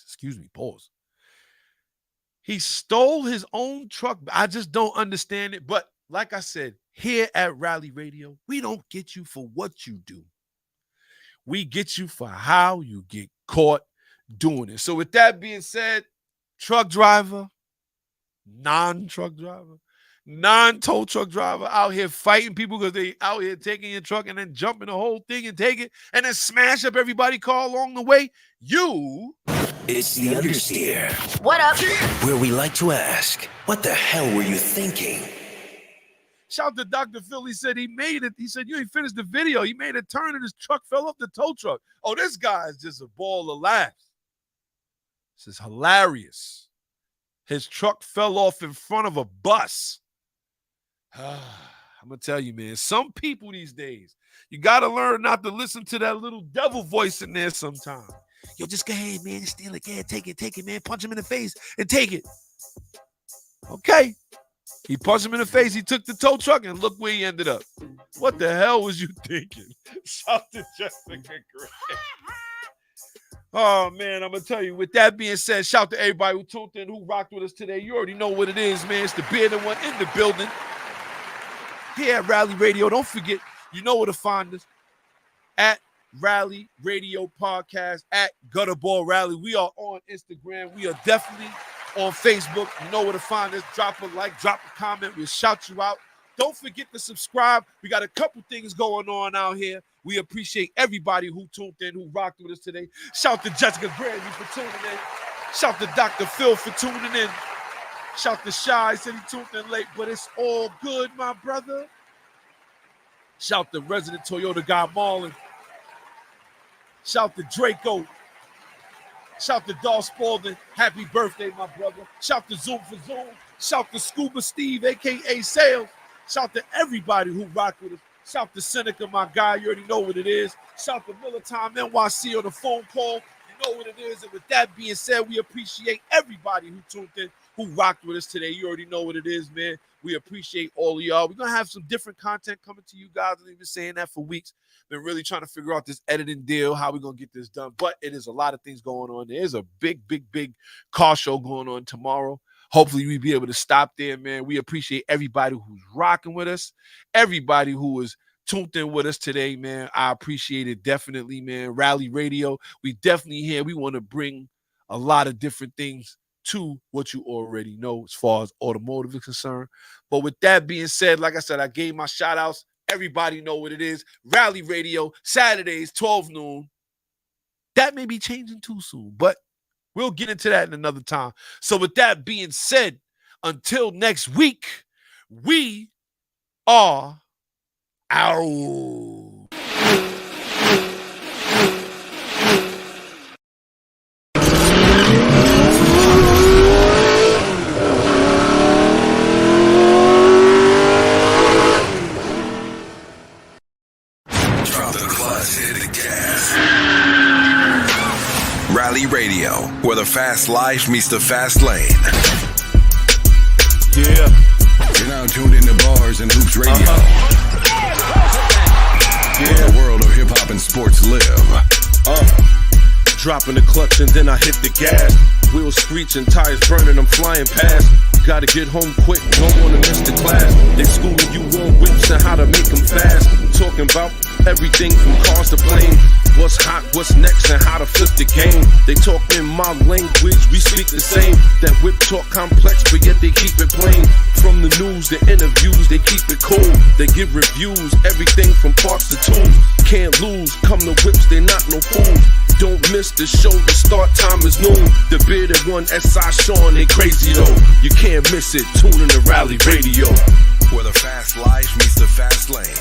Excuse me, pause. He stole his own truck. I just don't understand it. But like I said, here at Rally Radio, we don't get you for what you do. We get you for how you get caught doing it. So with that being said, truck driver, non-truck driver, non-tow truck driver out here fighting people because they out here taking your truck and then jumping the whole thing and take it and then smash up everybody's car along the way. It's the Understeer. What up? Where we like to ask, what the hell were you thinking? Shout out to Dr. Phil. He said he made it. He said, you ain't finished the video. He made a turn and his truck fell off the tow truck. Oh, this guy is just a ball of laughs. This is hilarious. His truck fell off in front of a bus. I'm going to tell you, man, some people these days, you got to learn not to listen to that little devil voice in there sometimes. Yo, just go ahead, man, steal it. Yeah, take it, man. Punch him in the face and take it. Okay. He punched him in the face. He took the tow truck, and look where he ended up. What the hell was you thinking? Shout to Jessica Gray. Oh, man, I'm going to tell you. With that being said, shout to everybody who tuned in, who rocked with us today. You already know what it is, man. It's the bearded one in the building. Here at Rally Radio. Don't forget, you know where to find us. At Rally Radio Podcast, at GutterballRally. We are on Instagram. We are definitely on Facebook. You know where to find us. Drop a like, drop a comment. We'll shout you out. Don't forget to subscribe. We got a couple things going on out here. We appreciate everybody who tuned in, who rocked with us today. Shout to Jessica Grandy for tuning in. Shout to Dr. Phil for tuning in. Shout to Shy, said he tuned in late, but it's all good, my brother. Shout to resident Toyota guy Marlon. Shout to Draco. Shout to Dar Spalding. Happy birthday, my brother. Shout to Zoom for Zoom. Shout to Scuba Steve, a.k.a. Sales. Shout to everybody who rocked with us. Shout to Seneca, my guy. You already know what it is. Shout to Militime NYC on the phone call. You know what it is. And with that being said, we appreciate everybody who tuned in, who rocked with us today. You already know what it is, man. We appreciate all of y'all. We're going to have some different content coming to you guys. I've been saying that for weeks. Been really trying to figure out this editing deal, how we're going to get this done. But it is a lot of things going on. There's a big car show going on tomorrow. Hopefully we'll be able to stop there, man. We appreciate everybody who's rocking with us. Everybody who was tuned in with us today, man. I appreciate it definitely, man. Rally Radio. We definitely here. We want to bring a lot of different things to what you already know as far as automotive is concerned. But with that being said, like I said, I gave my shout outs. Everybody know what it is. Rally Radio, Saturdays, 12 noon. That may be changing too soon, but we'll get into that in another time. So with that being said, until next week, we are out. Rally Radio, where the fast life meets the fast lane. Yeah. You're now tuned into Bars and Hoops Radio. Where the world of hip hop and sports live. Dropping the clutch and then I hit the gas. Wheels screeching, tires burning, I'm flying past. Gotta get home quick, don't wanna miss the class. They schooling you on whips and how to make them fast. Talking about everything from cars to planes. What's hot, what's next, and how to flip the game. They talk in my language, we speak the same. That whip talk complex, but yet they keep it plain. From the news, the interviews, they keep it cool. They give reviews, everything from parts to tools. Can't lose, come to whips, they not no fools. Don't miss the show, the start time is noon. The bearded one, S.I Shawn, they crazy though. You can't miss it, tune in to Rally Radio. Where the fast life meets the fast lane.